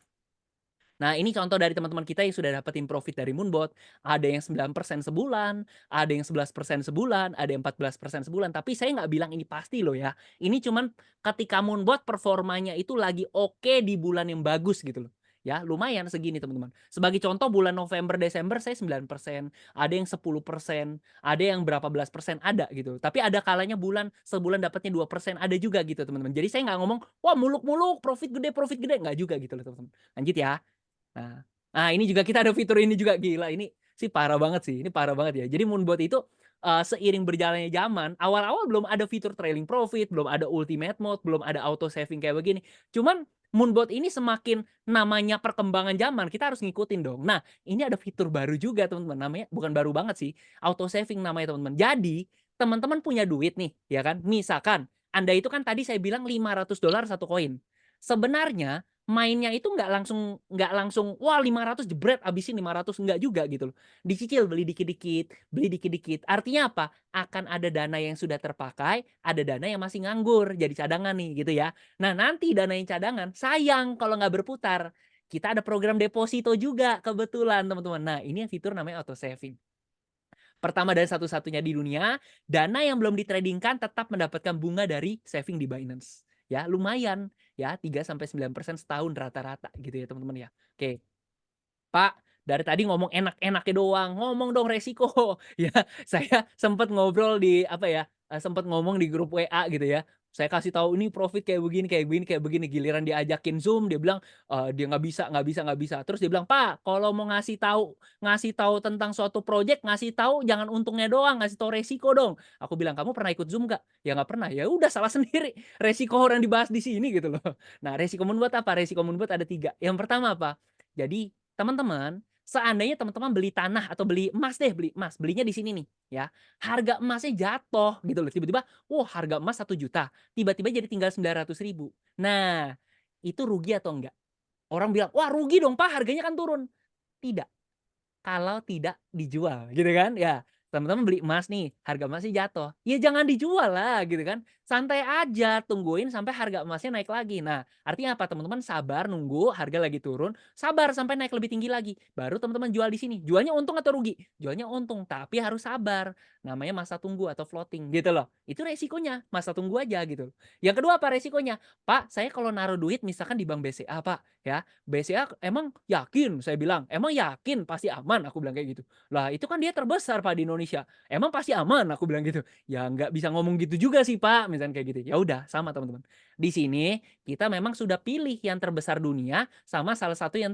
Nah, ini contoh dari teman-teman kita yang sudah dapetin profit dari Moonbot. Ada yang 9% sebulan, ada yang 11% sebulan, ada yang 14% sebulan. Tapi saya nggak bilang ini pasti loh ya. Ini cuman ketika Moonbot performanya itu lagi oke di bulan yang bagus gitu loh. Ya, lumayan segini teman-teman. Sebagai contoh bulan November, Desember saya 9%, ada yang 10%, ada yang berapa belas persen, ada gitu. Tapi ada kalanya sebulan dapatnya 2%, ada juga gitu teman-teman. Jadi saya nggak ngomong, wah muluk-muluk, profit gede, nggak juga gitu loh teman-teman. Lanjut ya. Nah, ini juga kita ada fitur ini juga, gila ini sih parah banget sih, ini parah banget ya. Jadi Moonbot itu, seiring berjalannya zaman, awal-awal belum ada fitur trailing profit, belum ada ultimate mode, belum ada auto saving kayak begini. Cuman Moonbot ini semakin namanya perkembangan zaman, kita harus ngikutin dong. Nah, ini ada fitur baru juga teman-teman, namanya bukan baru banget sih, auto saving namanya teman-teman. Jadi, teman-teman punya duit nih, ya kan, misalkan Anda itu kan tadi saya bilang $500 satu koin. Sebenarnya mainnya itu nggak langsung, wah 500 jebret habisin 500, enggak juga gitu loh. Dicicil beli dikit-dikit, beli dikit-dikit. Artinya apa? Akan ada dana yang sudah terpakai, ada dana yang masih nganggur, jadi cadangan nih gitu ya. Nah nanti dana yang cadangan, sayang kalau nggak berputar. Kita ada program deposito juga kebetulan teman-teman. Nah ini yang fitur namanya auto saving. Pertama dan satu-satunya di dunia, dana yang belum ditradingkan tetap mendapatkan bunga dari saving di Binance. Ya, lumayan ya 3 sampai 9% setahun rata-rata gitu ya teman-teman ya. Oke. Pak, dari tadi ngomong enak-enaknya doang, ngomong dong resiko. Ya, saya sempat ngobrol di apa ya, sempet ngomong di grup WA gitu ya. Saya kasih tahu ini profit kayak begini kayak begini kayak begini, giliran diajakin Zoom dia bilang, dia nggak bisa nggak bisa nggak bisa. Terus dia bilang, "Pak, kalau mau ngasih tahu tentang suatu project, ngasih tahu jangan untungnya doang, ngasih tahu resiko dong." Aku bilang, "Kamu pernah ikut Zoom nggak?" "Ya nggak pernah." "Ya udah salah sendiri, resiko orang dibahas di sini," gitu loh. Nah, resiko membuat apa? Resiko membuat ada 3. Yang pertama apa? Jadi teman-teman, seandainya teman-teman beli tanah atau beli emas deh, beli emas, belinya di sini nih, ya. Harga emasnya jatuh gitu loh, tiba-tiba, wah harga emas 1 juta, tiba-tiba jadi tinggal 900 ribu. Nah, itu rugi atau enggak? Orang bilang, "Wah rugi dong Pak, harganya kan turun." Tidak. Kalau tidak dijual gitu kan, ya teman-teman beli emas nih, harga emasnya jatuh, ya jangan dijual lah gitu kan, santai aja tungguin sampai harga emasnya naik lagi. Nah, artinya apa teman-teman sabar nunggu harga lagi turun, sabar sampai naik lebih tinggi lagi, baru teman-teman jual di sini. Jualnya untung atau rugi? Jualnya untung, tapi harus sabar, namanya masa tunggu atau floating gitu loh. Itu resikonya, masa tunggu aja gitu. Yang kedua apa resikonya? "Pak, saya kalau naruh duit misalkan di bank BCA Pak, ya, BCA emang yakin?" Saya bilang, "Emang yakin pasti aman?" Aku bilang kayak gitu. "Lah itu kan dia terbesar Pak di Indonesia, emang pasti aman?" Aku bilang gitu. "Ya nggak bisa ngomong gitu juga sih Pak," misalnya kayak gitu. Ya udah sama teman-teman. Di sini kita memang sudah pilih yang terbesar dunia sama salah satu yang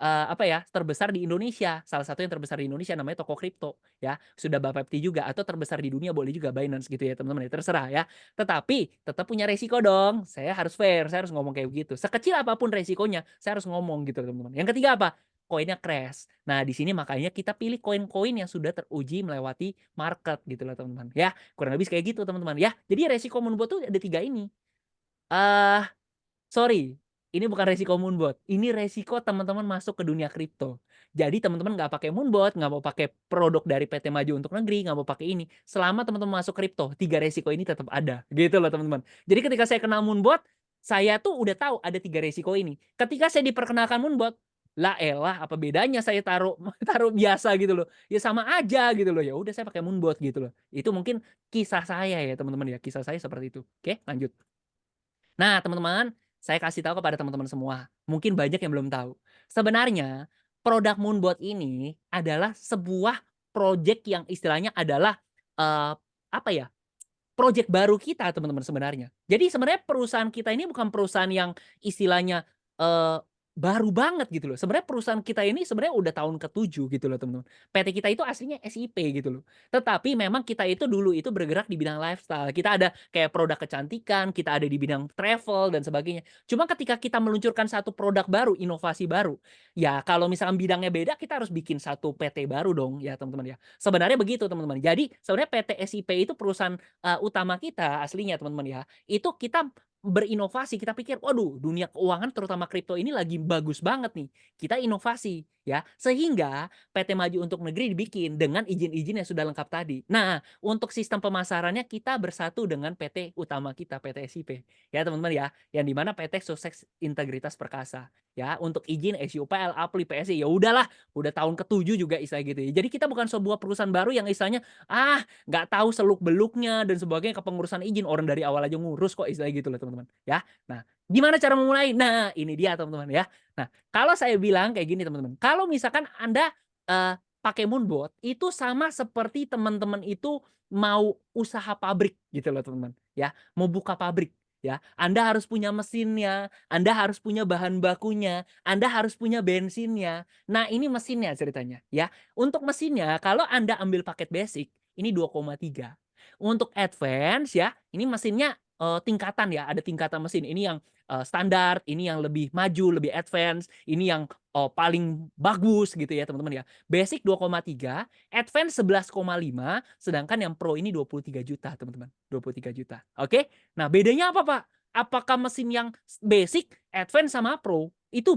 apa ya, terbesar di Indonesia. Salah satu yang terbesar di Indonesia namanya toko kripto ya. Sudah Bapepti juga atau terbesar di dunia boleh juga Binance gitu ya teman-teman ya, terserah ya. Tetapi tetap punya resiko dong. Saya harus fair, saya harus ngomong kayak begitu. Sekecil apapun resikonya, saya harus ngomong gitu teman-teman. Yang ketiga apa? Koinnya crash. Nah, di sini makanya kita pilih koin-koin yang sudah teruji melewati market gitu loh teman-teman. Ya, kurang lebih kayak gitu teman-teman ya. Jadi resiko Moonbot tuh ada 3 ini. Eh Sorry, ini bukan resiko Moonbot, ini resiko teman-teman masuk ke dunia kripto. Jadi teman-teman nggak pakai Moonbot, nggak mau pakai produk dari PT Maju Untuk Negeri, nggak mau pakai ini. Selama teman-teman masuk kripto, 3 resiko ini tetap ada, gitu loh teman-teman. Jadi ketika saya kenal Moonbot, saya tuh udah tahu ada 3 resiko ini. Ketika saya diperkenalkan Moonbot, lah elah apa bedanya saya taruh taruh biasa gitu loh. Ya sama aja gitu loh. Ya udah saya pakai Moonbot gitu loh. Itu mungkin kisah saya ya teman-teman ya, kisah saya seperti itu. Oke, lanjut. Nah, teman-teman, saya kasih tahu kepada teman-teman semua, mungkin banyak yang belum tahu. Sebenarnya, produk Moonbot ini adalah sebuah project yang istilahnya adalah, apa ya, project baru kita teman-teman sebenarnya. Jadi sebenarnya perusahaan kita ini bukan perusahaan yang istilahnya, eee, baru banget gitu loh. Sebenarnya perusahaan kita ini sebenarnya udah tahun ke-7 gitu loh teman-teman. PT kita itu aslinya SIP gitu loh. Tetapi memang kita itu dulu itu bergerak di bidang lifestyle. Kita ada kayak produk kecantikan, kita ada di bidang travel dan sebagainya. Cuma ketika kita meluncurkan satu produk baru, inovasi baru, ya kalau misalkan bidangnya beda kita harus bikin satu PT baru dong ya teman-teman ya. Sebenarnya begitu teman-teman. Jadi sebenarnya PT SIP itu perusahaan utama kita aslinya teman-teman ya, itu kita berinovasi, kita pikir, "Waduh, dunia keuangan terutama kripto ini lagi bagus banget nih." Kita inovasi ya, sehingga PT Maju Untuk Negeri dibikin dengan izin-izin yang sudah lengkap tadi. Nah, untuk sistem pemasarannya kita bersatu dengan PT utama kita, PT SIP ya teman-teman ya, yang di mana PT Sukses Integritas Perkasa ya, untuk izin SUPL, APLI, PSI, ya udahlah, udah tahun ke-7 juga istilah gitu ya. Jadi kita bukan sebuah perusahaan baru yang istilahnya, nggak tahu seluk-beluknya dan sebagainya kepengurusan izin, orang dari awal aja ngurus kok istilah gitu loh teman-teman, ya. Nah, gimana cara memulai? Nah, ini dia teman-teman ya. Nah, kalau saya bilang kayak gini teman-teman, kalau misalkan Anda, pakai Moonbot, itu sama seperti teman-teman itu mau usaha pabrik gitu loh teman-teman, ya, mau buka pabrik, ya. Anda harus punya mesinnya, Anda harus punya bahan bakunya, Anda harus punya bensinnya. Nah, ini mesinnya ceritanya, ya. Untuk mesinnya, kalau Anda ambil paket basic, ini 2,3. Untuk advance ya, ini mesinnya tingkatan ya, ada tingkatan mesin. Ini yang, standar, ini yang lebih maju, lebih advance, ini yang, paling bagus gitu ya teman-teman ya. Basic 2,3, advance 11,5, sedangkan yang Pro ini 23 juta teman-teman, 23 juta. Oke? Nah bedanya apa, Pak? Apakah mesin yang basic, advance, sama Pro itu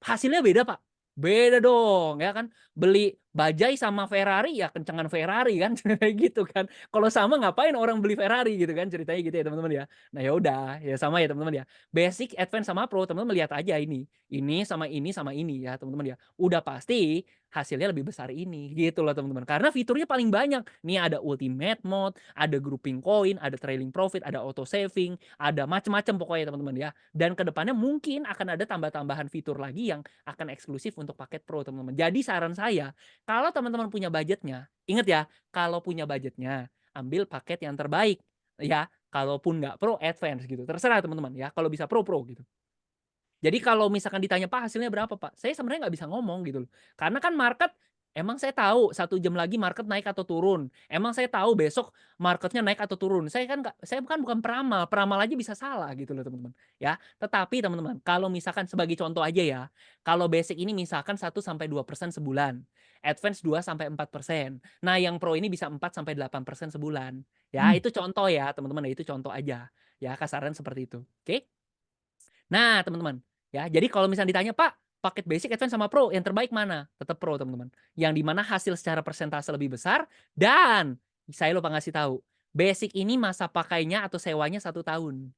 hasilnya beda, Pak? Beda dong, ya kan. Beli bajai sama Ferrari, ya kencengan Ferrari kan, kayak gitu kan. Kalau sama ngapain orang beli Ferrari gitu kan, ceritanya gitu ya teman-teman ya. Nah ya udah, ya sama ya teman-teman ya. Basic, advance, sama Pro, teman-teman lihat aja ini. Ini sama ini ya teman-teman ya. Udah pasti hasilnya lebih besar ini, gitu loh teman-teman. Karena fiturnya paling banyak. Nih ada ultimate mode, ada grouping coin, ada trailing profit, ada auto saving, ada macam-macam pokoknya teman-teman ya. Dan kedepannya mungkin akan ada tambah-tambahan fitur lagi yang akan eksklusif untuk paket Pro teman-teman. Jadi saran saya, kalau teman-teman punya budgetnya, ingat ya, kalau punya budgetnya, ambil paket yang terbaik ya. Kalaupun nggak Pro, Advance gitu. Terserah teman-teman ya. Kalau bisa Pro, Pro gitu. Jadi kalau misalkan ditanya, "Pak, hasilnya berapa, Pak?" Saya sebenarnya nggak bisa ngomong gitu loh. Karena kan market, emang saya tahu 1 jam lagi market naik atau turun. Emang saya tahu besok marketnya naik atau turun. Saya kan bukan peramal, peramal aja bisa salah gitu loh teman-teman, ya. Tetapi teman-teman, kalau misalkan sebagai contoh aja ya, kalau basic ini misalkan 1-2% sebulan, advance 2-4%. Nah yang pro ini bisa 4-8% sebulan. Ya Mmm. itu contoh ya teman-teman ya, itu contoh aja. Ya kasaran seperti itu, oke? Nah, teman-teman, ya, jadi kalau misalnya ditanya, "Pak, paket basic, advance, sama pro, yang terbaik mana?" Tetap pro, teman-teman. Yang di mana hasil secara persentase lebih besar dan saya lupa ngasih tahu, basic ini masa pakainya atau sewanya 1 tahun.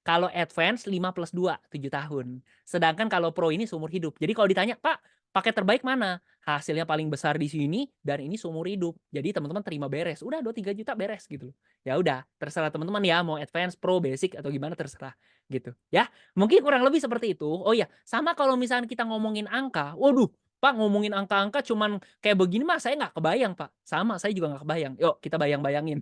Kalau advance 5+2, 7 tahun. Sedangkan kalau pro ini seumur hidup. Jadi kalau ditanya, "Pak, paket terbaik mana?" Hasilnya paling besar di sini dan ini seumur hidup. Jadi teman-teman terima beres. Udah 2-3 juta beres gitu loh. Ya udah, terserah teman-teman ya mau advance, pro, basic atau gimana terserah gitu ya. Mungkin kurang lebih seperti itu. Oh iya, sama kalau misalnya kita ngomongin angka, waduh, Pak ngomongin angka-angka cuman kayak begini mah saya nggak kebayang, Pak. Sama, saya juga nggak kebayang. Yuk kita bayang-bayangin.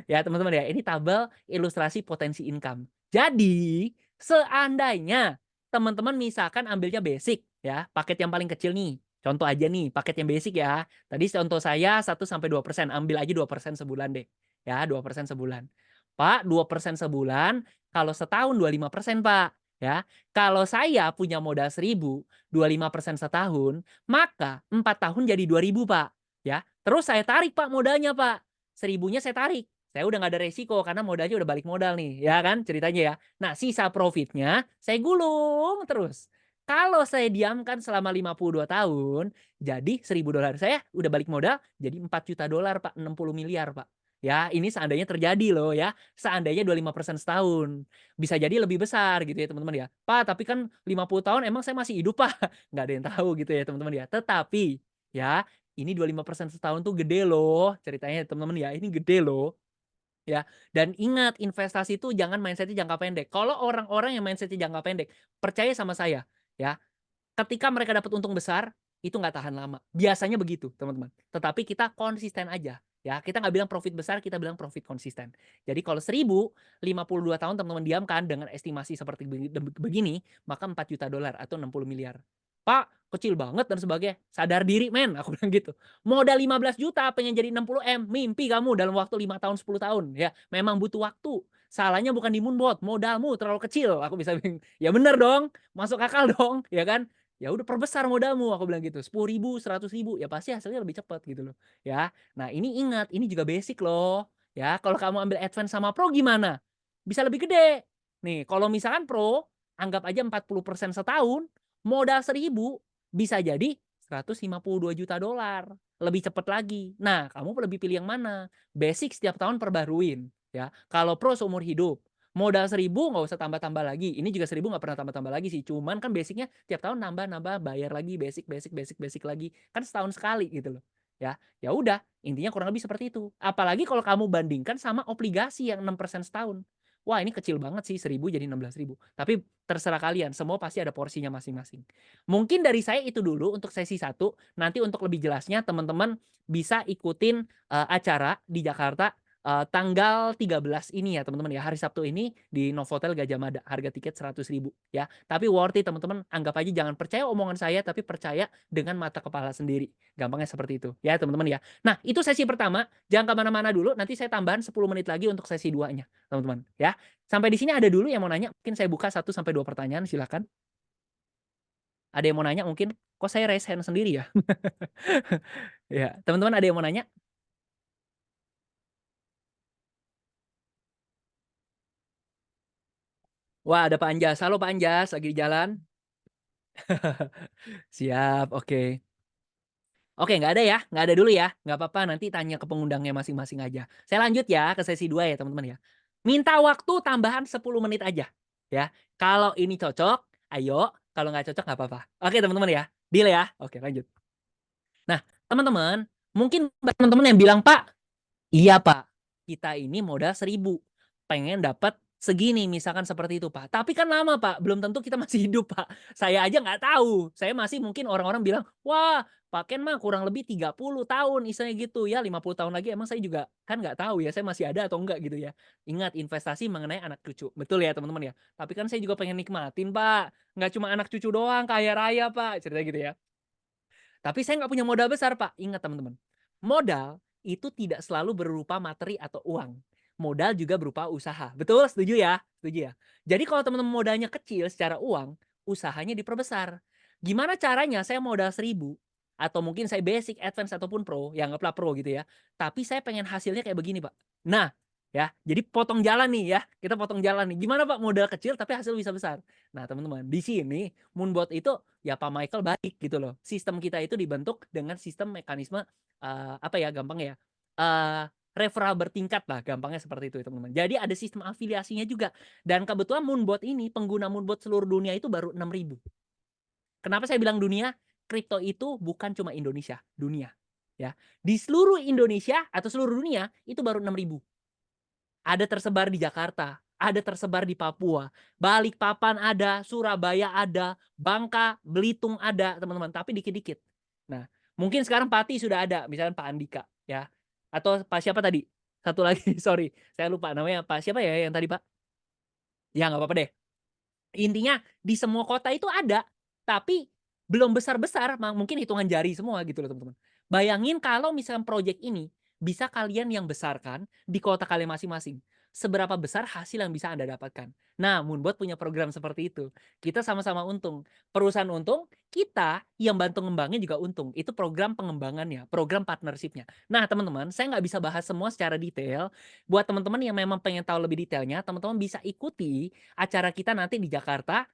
Ya teman-teman ya, ini tabel ilustrasi potensi income. Jadi, seandainya teman-teman misalkan ambilnya basic ya, paket yang paling kecil nih. Contoh aja nih, paket yang basic ya. Tadi contoh saya 1-2%, ambil aja 2% sebulan deh. Ya, 2% sebulan. Pak, 2% sebulan, kalau setahun 25%, Pak. Ya, kalau saya punya modal 1.000, 25% setahun, maka 4 tahun jadi 2.000, Pak. Ya, terus saya tarik, Pak, modalnya, Pak. 1.000-nya saya tarik. Saya udah nggak ada resiko karena modalnya udah balik modal nih, ya kan ceritanya ya. Nah, sisa profitnya saya gulung terus. Kalau saya diamkan selama 52 tahun, jadi $1.000 saya udah balik modal jadi $4 juta, Pak, 60 miliar, Pak. Ya, ini seandainya terjadi loh ya. Seandainya 25% setahun. Bisa jadi lebih besar gitu ya teman-teman ya. Pak, tapi kan 50 tahun emang saya masih hidup, Pak. Nggak ada yang tahu gitu ya teman-teman ya. Tetapi ya, ini 25% setahun tuh gede loh ceritanya teman-teman ya. Ini gede loh. Ya, dan ingat investasi itu jangan mindset-nya jangka pendek. Kalau orang-orang yang mindset-nya jangka pendek, percaya sama saya, ya, ketika mereka dapat untung besar, itu nggak tahan lama. Biasanya begitu, teman-teman. Tetapi kita konsisten aja, ya. Kita nggak bilang profit besar, kita bilang profit konsisten. Jadi kalau 52 tahun teman-teman diamkan dengan estimasi seperti begini, maka $4 juta atau 60 miliar. Pak, kecil banget dan sebagainya. Sadar diri, men, aku bilang gitu. Modal 15 juta pengen jadi 60 M, mimpi kamu dalam waktu 5 tahun, 10 tahun, ya. Memang butuh waktu. Salahnya bukan di Moonbot, modalmu terlalu kecil. Aku bisa bilang, ya bener dong, masuk akal dong, ya kan? Ya udah perbesar modalmu, aku bilang gitu. 10.000, 100.000, ya pasti hasilnya lebih cepat gitu loh, ya. Nah, ini ingat, ini juga basic loh, ya. Kalau kamu ambil advance sama pro gimana? Bisa lebih gede. Nih, kalau misalkan pro, anggap aja 40% setahun, modal 1.000 bisa jadi $152 juta. Lebih cepat lagi. Nah, kamu lebih pilih yang mana? Basic setiap tahun perbaruin, ya. Kalau pro seumur hidup. Modal 1.000 nggak usah tambah-tambah lagi. Ini juga 1.000 nggak pernah tambah-tambah lagi sih. Cuman kan basicnya tiap tahun nambah-nambah, bayar lagi basic basic basic basic lagi. Kan setahun sekali gitu loh. Ya, ya udah, intinya kurang lebih seperti itu. Apalagi kalau kamu bandingkan sama obligasi yang 6% setahun. Wah, ini kecil banget sih, 1.000 jadi 16.000. Tapi terserah kalian, semua pasti ada porsinya masing-masing. Mungkin dari saya itu dulu untuk sesi 1. Nanti untuk lebih jelasnya teman-teman bisa ikutin acara di Jakarta tanggal 13 ini ya teman-teman ya, hari Sabtu ini di Novotel Gajah Mada, harga tiket 100.000 ya. Tapi worth it teman-teman, anggap aja jangan percaya omongan saya, tapi percaya dengan mata kepala sendiri. Gampangnya seperti itu ya teman-teman ya. Nah itu sesi pertama, jangan kemana-mana dulu, nanti saya tambahan 10 menit lagi untuk sesi 2-nya teman-teman ya. Sampai di sini ada dulu yang mau nanya, mungkin saya buka 1-2 pertanyaan, silakan. Ada yang mau nanya mungkin? Kok saya raise hand sendiri ya? Ya, teman-teman ada yang mau nanya? Wah, ada Pak Anjas. Halo Pak Anjas, lagi di jalan? Siap, oke. Oke, nggak ada ya? Nggak ada dulu ya? Nggak apa-apa, nanti tanya ke pengundangnya masing-masing aja. Saya lanjut ya ke sesi 2 ya teman-teman ya. Minta waktu tambahan 10 menit aja ya. Kalau ini cocok, ayo. Kalau nggak cocok nggak apa-apa. Oke teman-teman ya, deal ya? Oke lanjut. Nah teman-teman, mungkin teman-teman yang bilang, Pak, iya Pak, kita ini modal 1.000, pengen dapat segini, misalkan seperti itu Pak. Tapi kan lama Pak, belum tentu kita masih hidup Pak. Saya aja nggak tahu, saya masih mungkin orang-orang bilang, wah Pak Ken mah kurang lebih 30 tahun, istilahnya gitu ya, 50 tahun lagi emang saya juga kan nggak tahu ya, saya masih ada atau enggak gitu ya. Ingat investasi mengenai anak cucu, betul ya teman-teman ya. Tapi kan saya juga pengen nikmatin Pak, nggak cuma anak cucu doang, kaya raya Pak, cerita gitu ya. Tapi saya nggak punya modal besar, Pak. Ingat teman-teman, modal itu tidak selalu berupa materi atau uang. Modal juga berupa usaha. Betul? Setuju ya? Setuju ya? Jadi kalau teman-teman modalnya kecil secara uang, usahanya diperbesar. Gimana caranya saya modal 1.000, atau mungkin saya basic, advance, ataupun pro, ya anggaplah pro gitu ya. Tapi saya pengen hasilnya kayak begini, Pak. Nah, ya, jadi potong jalan nih ya. Kita potong jalan nih. Gimana Pak modal kecil tapi hasil bisa besar? Nah, teman-teman, di sini Moonbot itu ya Pak Michael baik gitu loh. Sistem kita itu dibentuk dengan sistem mekanisme apa ya gampang ya, referral bertingkat lah, gampangnya seperti itu teman-teman. Jadi ada sistem afiliasinya juga. Dan kebetulan Moonbot ini, pengguna Moonbot seluruh dunia itu baru 6.000. Kenapa saya bilang dunia? Kripto itu bukan cuma Indonesia, dunia. Ya, di seluruh Indonesia atau seluruh dunia itu baru 6.000. Ada tersebar di Jakarta, ada tersebar di Papua, Balikpapan ada, Surabaya ada, Bangka, Belitung ada, teman-teman, tapi dikit-dikit. Nah, mungkin sekarang Pati sudah ada, misalnya Pak Andika, ya. Atau Pak siapa tadi? Satu lagi, sorry, saya lupa namanya. Pak siapa ya yang tadi, Pak? Ya, nggak apa-apa deh. Intinya di semua kota itu ada, tapi belum besar-besar, mungkin hitungan jari semua gitu loh teman-teman. Bayangin kalau misalkan project ini bisa kalian yang besarkan di kota kalian masing-masing. Seberapa besar hasil yang bisa Anda dapatkan. Nah, Moonbot punya program seperti itu. Kita sama-sama untung. Perusahaan untung, kita yang bantu ngembangin juga untung. Itu program pengembangannya, program partnership-nya. Nah, teman-teman, saya nggak bisa bahas semua secara detail. Buat teman-teman yang memang pengen tahu lebih detailnya, teman-teman bisa ikuti acara kita nanti di Jakarta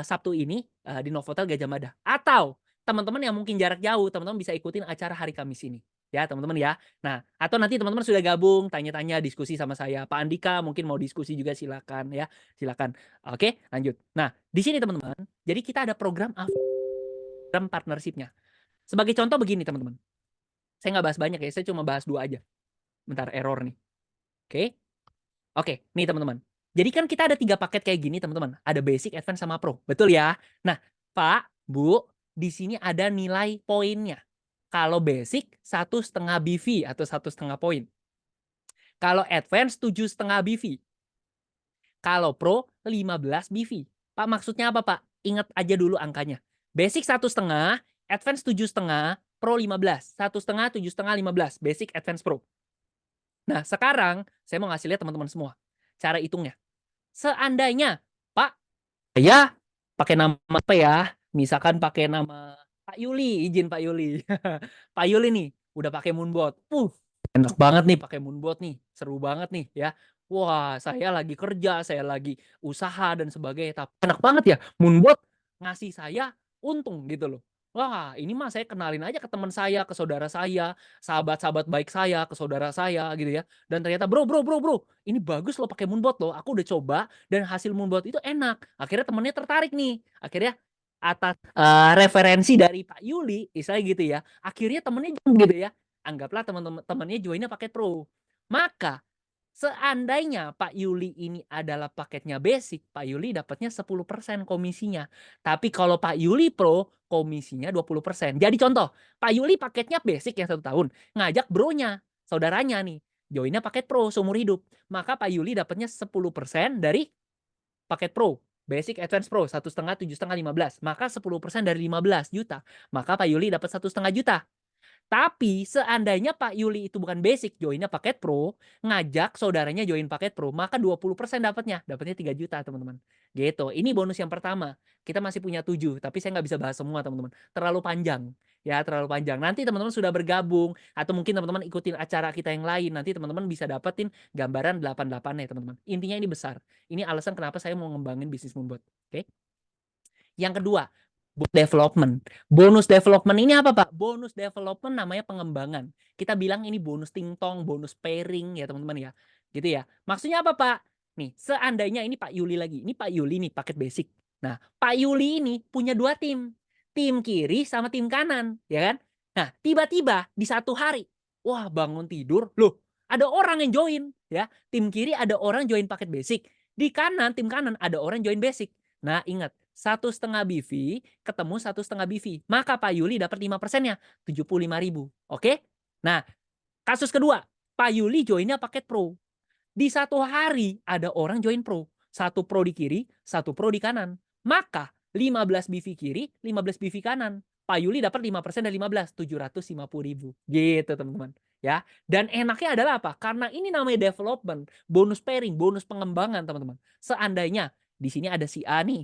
Sabtu ini di Novotel Gajah Mada. Atau teman-teman yang mungkin jarak jauh, teman-teman bisa ikutin acara hari Kamis ini. Ya teman-teman ya. Nah, atau nanti teman-teman sudah gabung, tanya-tanya, diskusi sama saya. Pak Andika mungkin mau diskusi juga silakan ya. Silakan. Oke, lanjut. Nah, di sini teman-teman, jadi kita ada program partnership-nya. Sebagai contoh begini teman-teman. Saya nggak bahas banyak ya, saya cuma bahas 2 aja. Bentar, error nih. Oke. Oke, nih teman-teman. Jadi kan kita ada 3 paket kayak gini teman-teman. Ada basic, advance, sama pro. Betul ya? Nah, Pak, Bu, di sini ada nilai poinnya. Kalau basic 1,5 BV atau 1,5 poin. Kalau advance 7,5 BV. Kalau pro 15 BV. Pak, maksudnya apa Pak? Ingat aja dulu angkanya. Basic 1,5, advance 7,5, pro 15. 1,5, 7,5, 15. Basic, advance, pro. Nah, sekarang saya mau ngasih lihat teman-teman semua cara hitungnya. Seandainya, Pak, saya pakai nama apa ya? Misalkan pakai nama Pak Yuli, izin Pak Yuli. Pak Yuli nih, udah pakai Moonbot. Enak banget nih pakai Moonbot nih. Seru banget nih ya. Wah, saya lagi kerja, saya lagi usaha dan sebagainya. Tapi enak banget ya, Moonbot ngasih saya untung gitu loh. Wah, ini mah saya kenalin aja ke teman saya, ke saudara saya, sahabat-sahabat baik saya, ke saudara saya gitu ya. Dan ternyata bro, ini bagus loh pakai Moonbot loh. Aku udah coba dan hasil Moonbot itu enak. Akhirnya temennya tertarik nih. Akhirnya atas referensi dari Pak Yuli, istilahnya gitu ya. Akhirnya temennya gitu ya. Anggaplah teman-temannya joinnya paket pro. Maka seandainya Pak Yuli ini adalah paketnya basic, Pak Yuli dapatnya 10% komisinya. Tapi kalau Pak Yuli Pro, komisinya 20%. Jadi contoh, Pak Yuli paketnya basic yang 1 tahun, ngajak bronya, saudaranya nih. joinnya paket Pro seumur hidup. Maka Pak Yuli dapatnya 10% dari paket Pro. Basic, Advance, Pro 1,5, 7,5, 15. Maka 10% dari 15 juta. Maka Pak Yuli dapat 1,5 juta. Tapi seandainya Pak Yuli itu bukan basic, joinnya paket Pro, ngajak saudaranya join paket Pro, maka 20% dapatnya 3 juta, teman-teman. Gitu. Ini bonus yang pertama. Kita masih punya 7, tapi saya nggak bisa bahas semua, teman-teman. Terlalu panjang. Ya, terlalu panjang. Nanti teman-teman sudah bergabung, atau mungkin teman-teman ikutin acara kita yang lain, nanti teman-teman bisa dapetin gambaran 88-nya, teman-teman. Intinya ini besar. Ini alasan kenapa saya mau ngembangin bisnis Moonbot. Oke? Yang kedua, development. Bonus development ini apa, Pak? Bonus development namanya pengembangan. Kita bilang ini bonus tingtong, bonus pairing ya, teman-teman ya. Gitu ya. Maksudnya apa, Pak? Nih, seandainya ini Pak Yuli lagi. Ini Pak Yuli nih, paket basic. Nah, Pak Yuli ini punya 2 tim. Tim kiri sama tim kanan, ya kan? Nah, tiba-tiba di satu hari, wah, bangun tidur, loh, ada orang yang join, ya. Tim kiri ada orang join paket basic. Di kanan, tim kanan ada orang join basic. Nah, ingat, 1,5 BV ketemu 1,5 BV. Maka Pak Yuli dapat 5%-nya, 75.000. Oke? Nah, kasus kedua, Pak Yuli joinnya paket Pro. Di satu hari ada orang join Pro. 1 Pro di kiri, 1 Pro di kanan. Maka 15 BV kiri, 15 BV kanan. Pak Yuli dapat 5% dari 15, 750.000. Gitu, teman-teman. Ya. Dan enaknya adalah apa? Karena ini namanya development, bonus pairing, bonus pengembangan, teman-teman. Seandainya di sini ada si A nih,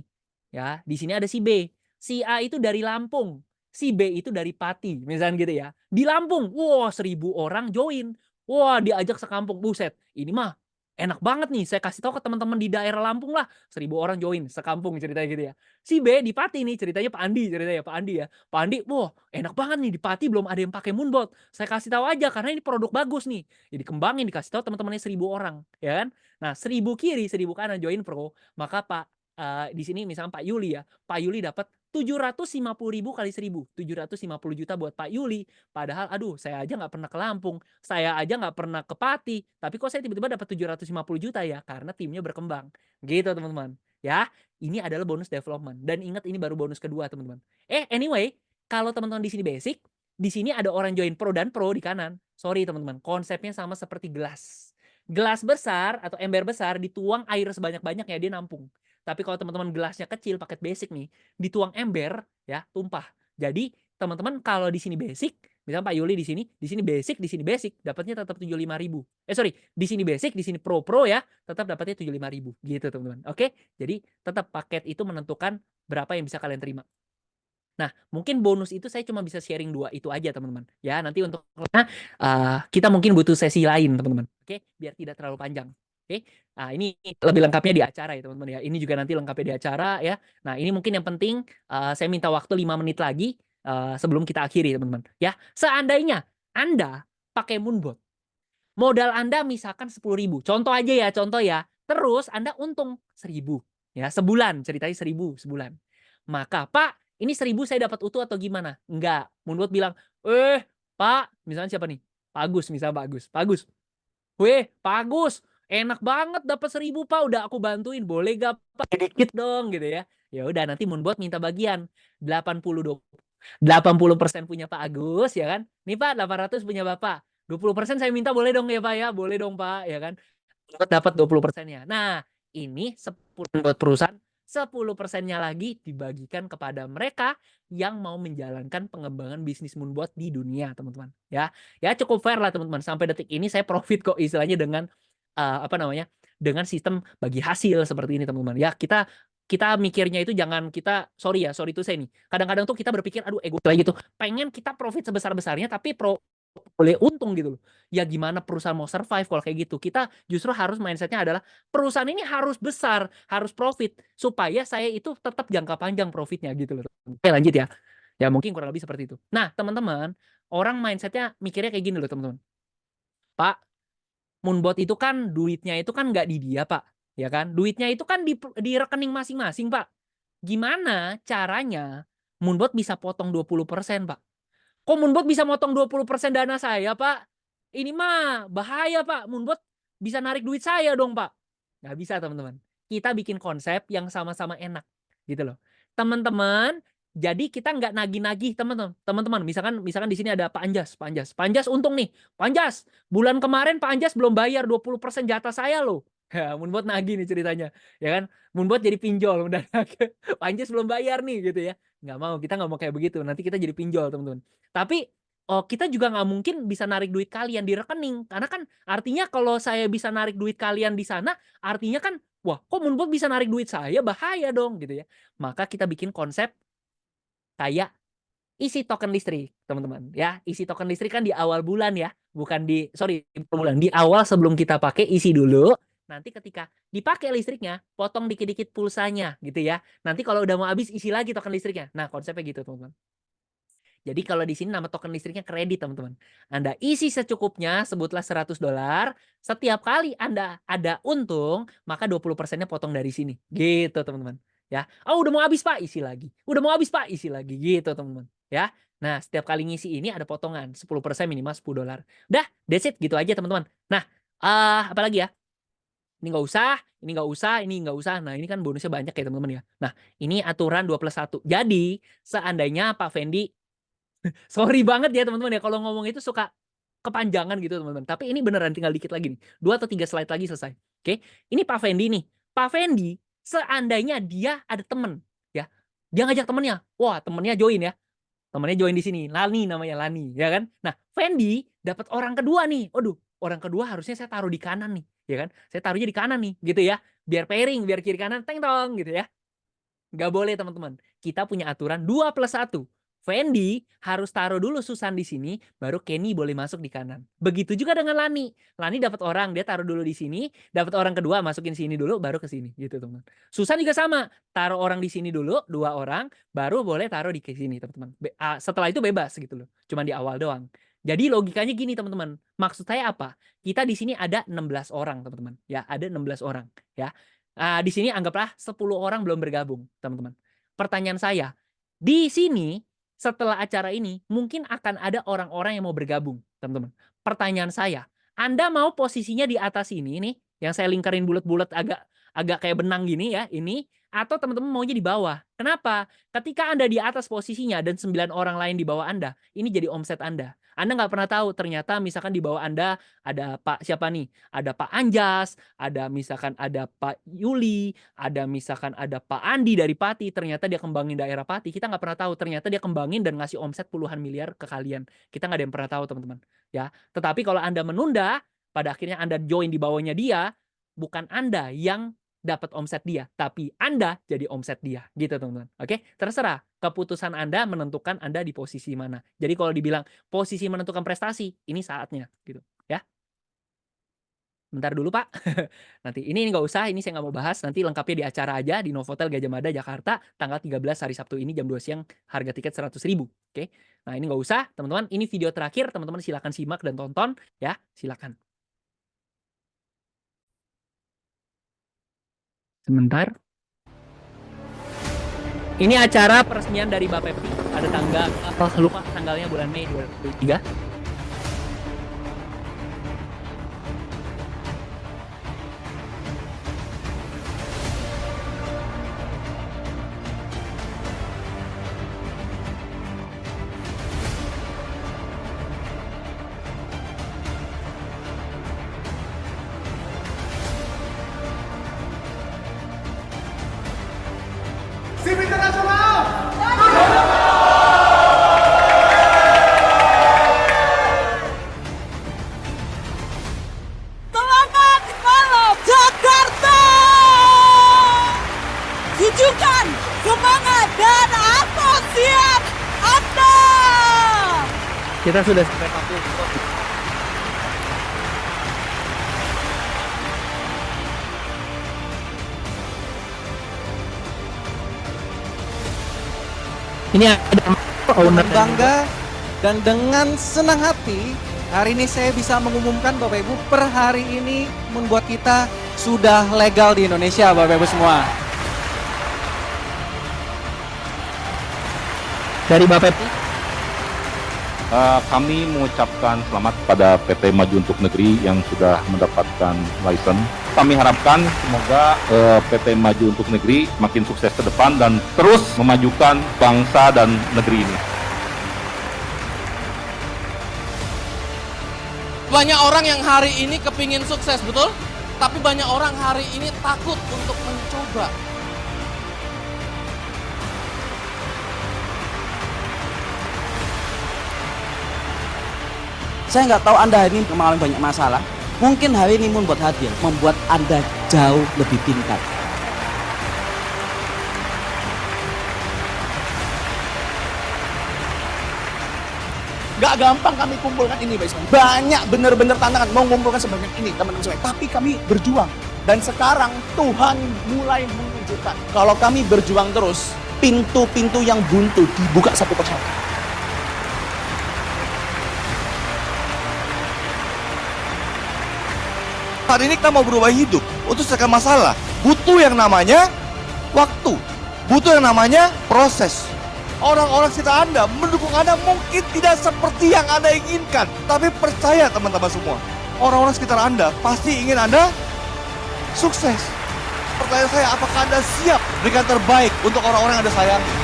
ya, di sini ada si B. Si A itu dari Lampung, si B itu dari Pati, misalnya gitu ya. Di Lampung, wah, 1.000 orang join. Wah, diajak sekampung, buset. Ini mah enak banget nih, saya kasih tahu ke teman-teman di daerah Lampung lah, 1.000 orang join sekampung ceritanya gitu ya. Si B di Pati nih, ceritanya Pak Andi, ceritanya Pak Andi ya. Pak Andi, wah, enak banget nih, di Pati belum ada yang pakai Moonbot. Saya kasih tahu aja karena ini produk bagus nih. Jadi kembangin, dikasih tahu teman-temannya 1.000 orang, ya kan? Nah, 1.000 kiri, 1.000 kanan join Pro, maka Pak di sini misalnya Pak Yuli ya. Pak Yuli dapat 750.000 kali 1.000, 750 juta buat Pak Yuli. Padahal aduh, saya aja nggak pernah ke Lampung, saya aja nggak pernah ke Pati, tapi kok saya tiba-tiba dapat 750 juta ya? Karena timnya berkembang. Gitu, teman-teman. Ya, ini adalah bonus development. Dan ingat, ini baru bonus kedua, teman-teman. Anyway, kalau teman-teman di sini basic, di sini ada orang join Pro dan Pro di kanan. Sorry, teman-teman, konsepnya sama seperti gelas. Gelas besar atau ember besar dituang air sebanyak-banyaknya, dia nampung. Tapi kalau teman-teman gelasnya kecil, paket basic nih, dituang ember, ya, tumpah. Jadi, teman-teman kalau di sini basic, misalnya Pak Yuli di sini basic, dapatnya tetap 75.000. Sorry, di sini basic, di sini pro ya, tetap dapatnya 75.000. Gitu, teman-teman. Oke? Jadi, tetap paket itu menentukan berapa yang bisa kalian terima. Nah, mungkin bonus itu saya cuma bisa sharing 2 itu aja, teman-teman. Ya, nanti untuk kita mungkin butuh sesi lain, teman-teman. Oke? Biar tidak terlalu panjang. Oke? Nah, ini lebih lengkapnya di acara ya, teman-teman ya. Ini juga nanti lengkapnya di acara ya. Nah, ini mungkin yang penting saya minta waktu 5 menit lagi sebelum kita akhiri, teman-teman. Ya, seandainya Anda pakai Moonbot, modal Anda misalkan 10.000. Contoh aja ya, contoh ya. Terus Anda untung 1.000. Ya, sebulan, ceritanya 1.000 sebulan. Maka, Pak, ini 1.000 saya dapat utuh atau gimana? Enggak. Moonbot bilang, Pak, misalnya siapa nih? Pak Agus, misalnya Pak Agus. Pak Agus, Pak Agus, enak banget dapat 1.000 Pak, udah aku bantuin, boleh gak Pak? Dikit dong gitu ya. Ya udah, nanti Moonbot minta bagian 80% punya Pak Agus, ya kan? Nih Pak, 800 punya Bapak. 20% saya minta boleh dong ya Pak ya? Boleh dong Pak, ya kan? Dapat 20%-nya. Nah, ini 10 buat perusahaan, 10%-nya lagi dibagikan kepada mereka yang mau menjalankan pengembangan bisnis Moonbot di dunia, teman-teman. Ya, cukup fair lah, teman-teman. Sampai detik ini saya profit kok istilahnya dengan dengan sistem bagi hasil seperti ini, teman-teman. Ya, kita mikirnya itu jangan kita sorry itu saya nih. Kadang-kadang tuh kita berpikir aduh ego lagi gitu. Pengen kita profit sebesar-besarnya tapi boleh untung gitu loh. Ya gimana perusahaan mau survive kalau kayak gitu. Kita justru harus mindsetnya adalah perusahaan ini harus besar, harus profit supaya saya itu tetap jangka panjang profitnya gitu loh. Oke, lanjut ya. Ya mungkin kurang lebih seperti itu. Nah, teman-teman, orang mindsetnya mikirnya kayak gini loh, teman-teman. Pak, Moonbot itu kan duitnya itu kan nggak di dia, Pak. Ya kan? Duitnya itu kan di rekening masing-masing, Pak. Gimana caranya Moonbot bisa potong 20%, Pak? Kok Moonbot bisa motong 20% dana saya, Pak? Ini mah bahaya, Pak. Moonbot bisa narik duit saya dong, Pak. Nggak bisa, teman-teman. Kita bikin konsep yang sama-sama enak. Gitu loh. Teman-teman, Jadi kita nggak nagih-nagih teman-teman. Misalkan di sini ada Pak Anjas untung nih. Pak Anjas, bulan kemarin Pak Anjas belum bayar 20% jatah saya loh. Ya, mun buat nagih nih ceritanya, ya kan? Mun buat jadi pinjol, udah Pak Anjas belum bayar nih gitu ya. Nggak mau, kita nggak mau kayak begitu. Nanti kita jadi pinjol teman-teman. Tapi kita juga nggak mungkin bisa narik duit kalian di rekening, karena kan artinya kalau saya bisa narik duit kalian di sana, artinya kan, wah, kok mun buat bisa narik duit saya, bahaya dong gitu ya. Maka kita bikin konsep kayak isi token listrik, teman-teman ya. Isi token listrik kan di awal bulan ya, bukan di per bulan. Di awal sebelum kita pakai isi dulu. Nanti ketika dipakai listriknya, potong dikit-dikit pulsanya gitu ya. Nanti kalau udah mau habis isi lagi token listriknya. Nah, konsepnya gitu, teman-teman. Jadi kalau di sini nama token listriknya kredit, teman-teman. Anda isi secukupnya, sebutlah $100. Setiap kali Anda ada untung, maka 20%-nya potong dari sini. Gitu, teman-teman. Ya. Oh, udah mau habis, Pak, isi lagi. Udah mau habis, Pak, isi lagi. Gitu, teman-teman. Ya. Nah, setiap kali ngisi ini ada potongan 10% minimal $10. Udah, that's it, gitu aja, teman-teman. Nah, apalagi ya? Ini nggak usah, ini nggak usah, ini nggak usah. Nah, ini kan bonusnya banyak ya, teman-teman ya. Nah, ini aturan 2+1. Jadi, seandainya Pak Fendi, sorry banget ya teman-teman ya kalau ngomong itu suka kepanjangan gitu teman-teman. Tapi ini beneran tinggal dikit lagi nih. 2 atau 3 slide lagi selesai. Oke. Ini Pak Fendi nih. Pak Fendi seandainya dia ada temen ya. Dia ngajak temennya. Wah, temennya join ya. Temennya join di sini. Lani namanya, Lani, ya kan? Nah, Fendi dapat orang kedua nih. Aduh, orang kedua harusnya saya taruh di kanan nih, ya kan? Saya taruhnya di kanan nih, gitu ya. Biar pairing, biar kiri kanan teng tong gitu ya. Nggak boleh teman-teman. Kita punya aturan 2+1. Fendi harus taruh dulu Susan di sini, baru Kenny boleh masuk di kanan. Begitu juga dengan Lani. Lani dapat orang, dia taruh dulu di sini, dapat orang kedua masukin sini dulu, baru ke sini, gitu teman. Susan juga sama, taruh orang di sini dulu, 2 orang, baru boleh taruh di sini teman-teman. Setelah itu bebas gitu loh, cuma di awal doang. Jadi logikanya gini teman-teman. Maksud saya apa? Kita di sini ada 16 orang teman-teman. Ya, ada 16 orang. Ya. Di sini anggaplah 10 orang belum bergabung, teman-teman. Pertanyaan saya, di sini setelah acara ini mungkin akan ada orang-orang yang mau bergabung, teman-teman. Pertanyaan saya, Anda mau posisinya di atas ini nih, yang saya lingkarin bulat-bulat agak kayak benang gini ya, ini, atau teman-teman maunya di bawah? Kenapa? Ketika Anda di atas posisinya dan 9 orang lain di bawah Anda, ini jadi omset Anda. Anda nggak pernah tahu, ternyata misalkan di bawah Anda ada Pak siapa nih? Ada Pak Anjas, ada misalkan ada Pak Yuli, ada misalkan ada Pak Andi dari Pati, ternyata dia kembangin daerah Pati. Kita nggak pernah tahu, ternyata dia kembangin dan ngasih omset puluhan miliar ke kalian. Kita nggak ada yang pernah tahu, teman-teman. Ya, tetapi kalau Anda menunda, pada akhirnya Anda join di bawahnya dia, bukan Anda yang dapat omset dia, tapi Anda jadi omset dia, gitu teman-teman. Oke, terserah. Keputusan Anda menentukan Anda di posisi mana. Jadi kalau dibilang posisi menentukan prestasi, ini saatnya, gitu ya. Bentar dulu Pak. Nanti ini nggak usah, ini saya nggak mau bahas. Nanti lengkapnya di acara aja di Novotel Gajah Mada Jakarta tanggal 13 hari Sabtu ini jam 2 siang, harga tiket 100.000. Oke. Nah, ini nggak usah, teman-teman. Ini video terakhir, teman-teman silakan simak dan tonton ya, silakan. Sebentar. Ini acara peresmian dari Bapepti pada tanggal lupa tanggalnya bulan Mei 2023. SIP Internasional! Semangat malam Jakarta! Tunjukkan semangat dan antusias Anda! Kita sudah sampai kampus. Ini ada owner bangga dan dengan senang hati hari ini saya bisa mengumumkan Bapak Ibu per hari ini membuat kita sudah legal di Indonesia Bapak Ibu semua. dari Bapepti. Kami mengucapkan selamat pada PT Maju Untuk Negeri yang sudah mendapatkan license kami harapkan semoga PT Maju Untuk Negeri makin sukses ke depan dan terus memajukan bangsa dan negeri ini. Banyak orang yang hari ini kepingin sukses, betul? Tapi banyak orang hari ini takut untuk mencoba. Saya nggak tahu Anda hari ini mengalami banyak masalah. Mungkin hari ini membuat hadir, membuat Anda jauh lebih pintar. Gak gampang kami kumpulkan ini, Pak Ismail. Banyak benar-benar tantangan mau mengumpulkan sebanyak ini, teman-teman semua. Tapi kami berjuang. Dan sekarang Tuhan mulai menunjukkan kalau kami berjuang terus, pintu-pintu yang buntu dibuka satu persatu. Hari ini kita mau berubah hidup untuk selesaikan masalah. Butuh yang namanya waktu. Butuh yang namanya proses. Orang-orang sekitar Anda mendukung Anda mungkin tidak seperti yang Anda inginkan. Tapi percaya teman-teman semua, orang-orang sekitar Anda pasti ingin Anda sukses. Pertanyaan saya, apakah Anda siap berikan terbaik untuk orang-orang yang Anda sayangi?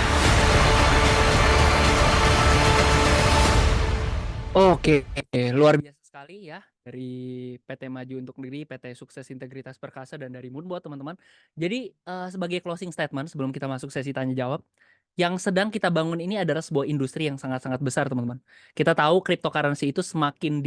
Oke, luar biasa sekali ya dari PT Maju Untuk Negeri, PT Sukses Integritas Perkasa, dan dari Moonbot, teman-teman. Jadi sebagai closing statement sebelum kita masuk sesi tanya jawab, yang sedang kita bangun ini adalah sebuah industri yang sangat-sangat besar, teman-teman. Kita tahu cryptocurrency itu semakin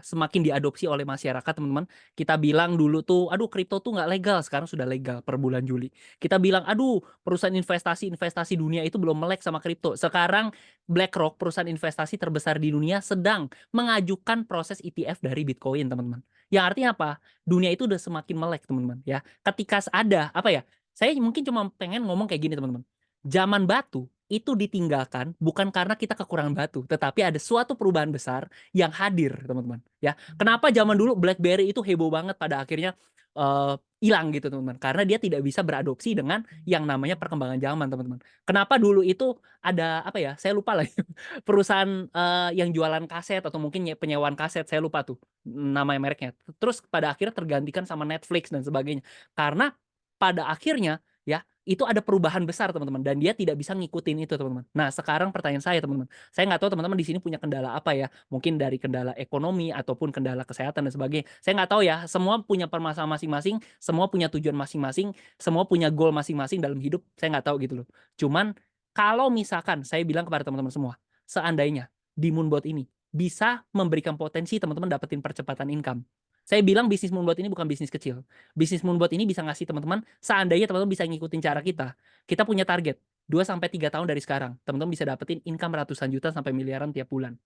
semakin diadopsi oleh masyarakat, teman-teman. Kita bilang dulu tuh, aduh kripto tuh nggak legal, sekarang sudah legal per bulan Juli. Kita bilang, aduh perusahaan investasi dunia itu belum melek sama kripto. Sekarang BlackRock, perusahaan investasi terbesar di dunia, sedang mengajukan proses ETF dari Bitcoin, teman-teman. Yang artinya apa? Dunia itu udah semakin melek, teman-teman. Ya, ketika ada saya mungkin cuma pengen ngomong kayak gini, teman-teman. Zaman batu itu ditinggalkan bukan karena kita kekurangan batu, tetapi ada suatu perubahan besar yang hadir, teman-teman. Ya, kenapa zaman dulu BlackBerry itu heboh banget pada akhirnya hilang gitu, teman-teman? Karena dia tidak bisa beradopsi dengan yang namanya perkembangan zaman, teman-teman. Kenapa dulu itu ada saya lupa lagi perusahaan yang jualan kaset atau mungkin penyewaan kaset, saya lupa tuh nama mereknya. Terus pada akhirnya tergantikan sama Netflix dan sebagainya. Karena pada akhirnya ya itu ada perubahan besar, teman-teman, dan dia tidak bisa ngikutin itu, teman-teman. Nah, sekarang pertanyaan saya, teman-teman, saya nggak tahu teman-teman di sini punya kendala apa ya, mungkin dari kendala ekonomi ataupun kendala kesehatan dan sebagainya. Saya nggak tahu ya, semua punya permasalahan masing-masing, semua punya tujuan masing-masing, semua punya goal masing-masing dalam hidup. Saya nggak tahu gitu loh. Cuman kalau misalkan saya bilang kepada teman-teman semua, seandainya di Moonbot ini bisa memberikan potensi teman-teman dapetin percepatan income. Saya bilang bisnis Moonbot ini bukan bisnis kecil. Bisnis Moonbot ini bisa ngasih teman-teman, seandainya teman-teman bisa ngikutin cara kita. Kita punya target 2-3 tahun dari sekarang. Teman-teman bisa dapetin income ratusan juta sampai miliaran tiap bulan.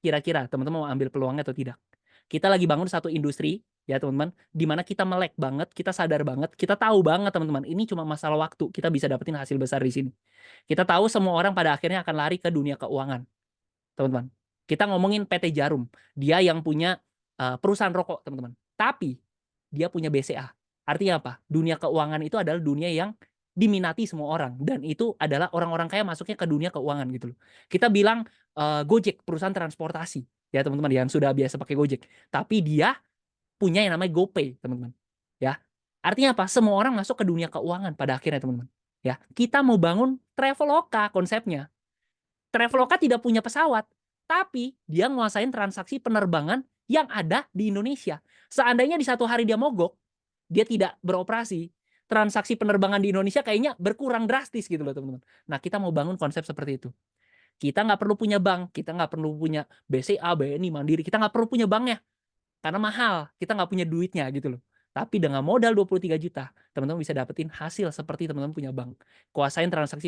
Kira-kira teman-teman mau ambil peluangnya atau tidak? Kita lagi bangun satu industri ya, teman-teman, di mana kita melek banget, kita sadar banget, kita tahu banget, teman-teman, ini cuma masalah waktu kita bisa dapetin hasil besar di sini. Kita tahu semua orang pada akhirnya akan lari ke dunia keuangan. Teman-teman, kita ngomongin PT Jarum, dia yang punya perusahaan rokok, teman-teman. Tapi dia punya BCA. Artinya apa? Dunia keuangan itu adalah dunia yang diminati semua orang, dan itu adalah orang-orang kaya masuknya ke dunia keuangan gitu loh. Kita bilang Gojek, perusahaan transportasi ya, teman-teman, yang sudah biasa pakai Gojek. Tapi dia punya yang namanya GoPay, teman-teman. Ya. Artinya apa? Semua orang masuk ke dunia keuangan pada akhirnya, teman-teman. Ya. Kita mau bangun Traveloka konsepnya. Traveloka tidak punya pesawat, tapi dia nguasain transaksi penerbangan yang ada di Indonesia. Seandainya di satu hari dia mogok, dia tidak beroperasi, transaksi penerbangan di Indonesia kayaknya berkurang drastis gitu loh, teman-teman. Nah, kita mau bangun konsep seperti itu. Kita nggak perlu punya bank, kita nggak perlu punya BCA, BNI, Mandiri, kita nggak perlu punya banknya. Karena mahal, kita nggak punya duitnya gitu loh. Tapi dengan modal 23 juta, teman-teman bisa dapetin hasil seperti teman-teman punya bank. Kuasain transaksi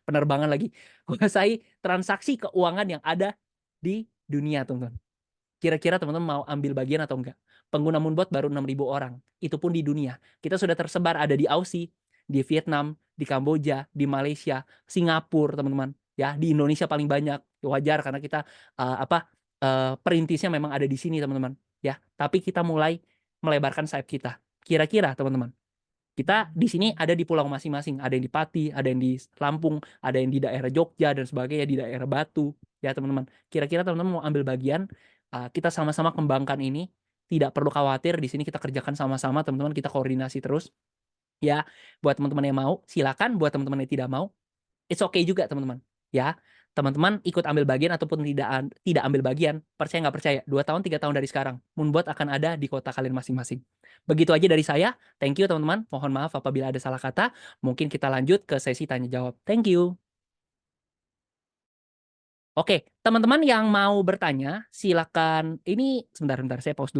penerbangan lagi. Kuasai transaksi keuangan yang ada di dunia, teman-teman. Kira-kira teman-teman mau ambil bagian atau enggak? Pengguna Moonbot baru 6.000 orang. Itu pun di dunia. Kita sudah tersebar ada di Aussie, di Vietnam, di Kamboja, di Malaysia, Singapura, teman-teman. Ya, di Indonesia paling banyak. Wajar karena kita perintisnya memang ada di sini, teman-teman. Ya, tapi kita mulai melebarkan sayap kita. Kira-kira, teman-teman, kita di sini ada di pulau masing-masing. Ada yang di Pati, ada yang di Lampung, ada yang di daerah Jogja dan sebagainya, di daerah Batu. Ya, teman-teman. Kira-kira teman-teman mau ambil bagian, kita sama-sama kembangkan ini. tidak perlu khawatir, di sini kita kerjakan sama-sama teman-teman, kita koordinasi terus. Ya, buat teman-teman yang mau, silakan. Buat teman-teman yang tidak mau, it's okay juga teman-teman. Ya, teman-teman ikut ambil bagian ataupun tidak ambil bagian, percaya nggak percaya, 2 tahun, 3 tahun dari sekarang, Moonbot akan ada di kota kalian masing-masing. Begitu aja dari saya. Thank you teman-teman. Mohon maaf apabila ada salah kata. Mungkin kita lanjut ke sesi tanya jawab. Thank you. Oke, teman-teman yang mau bertanya, silakan. Ini sebentar, saya pause dulu.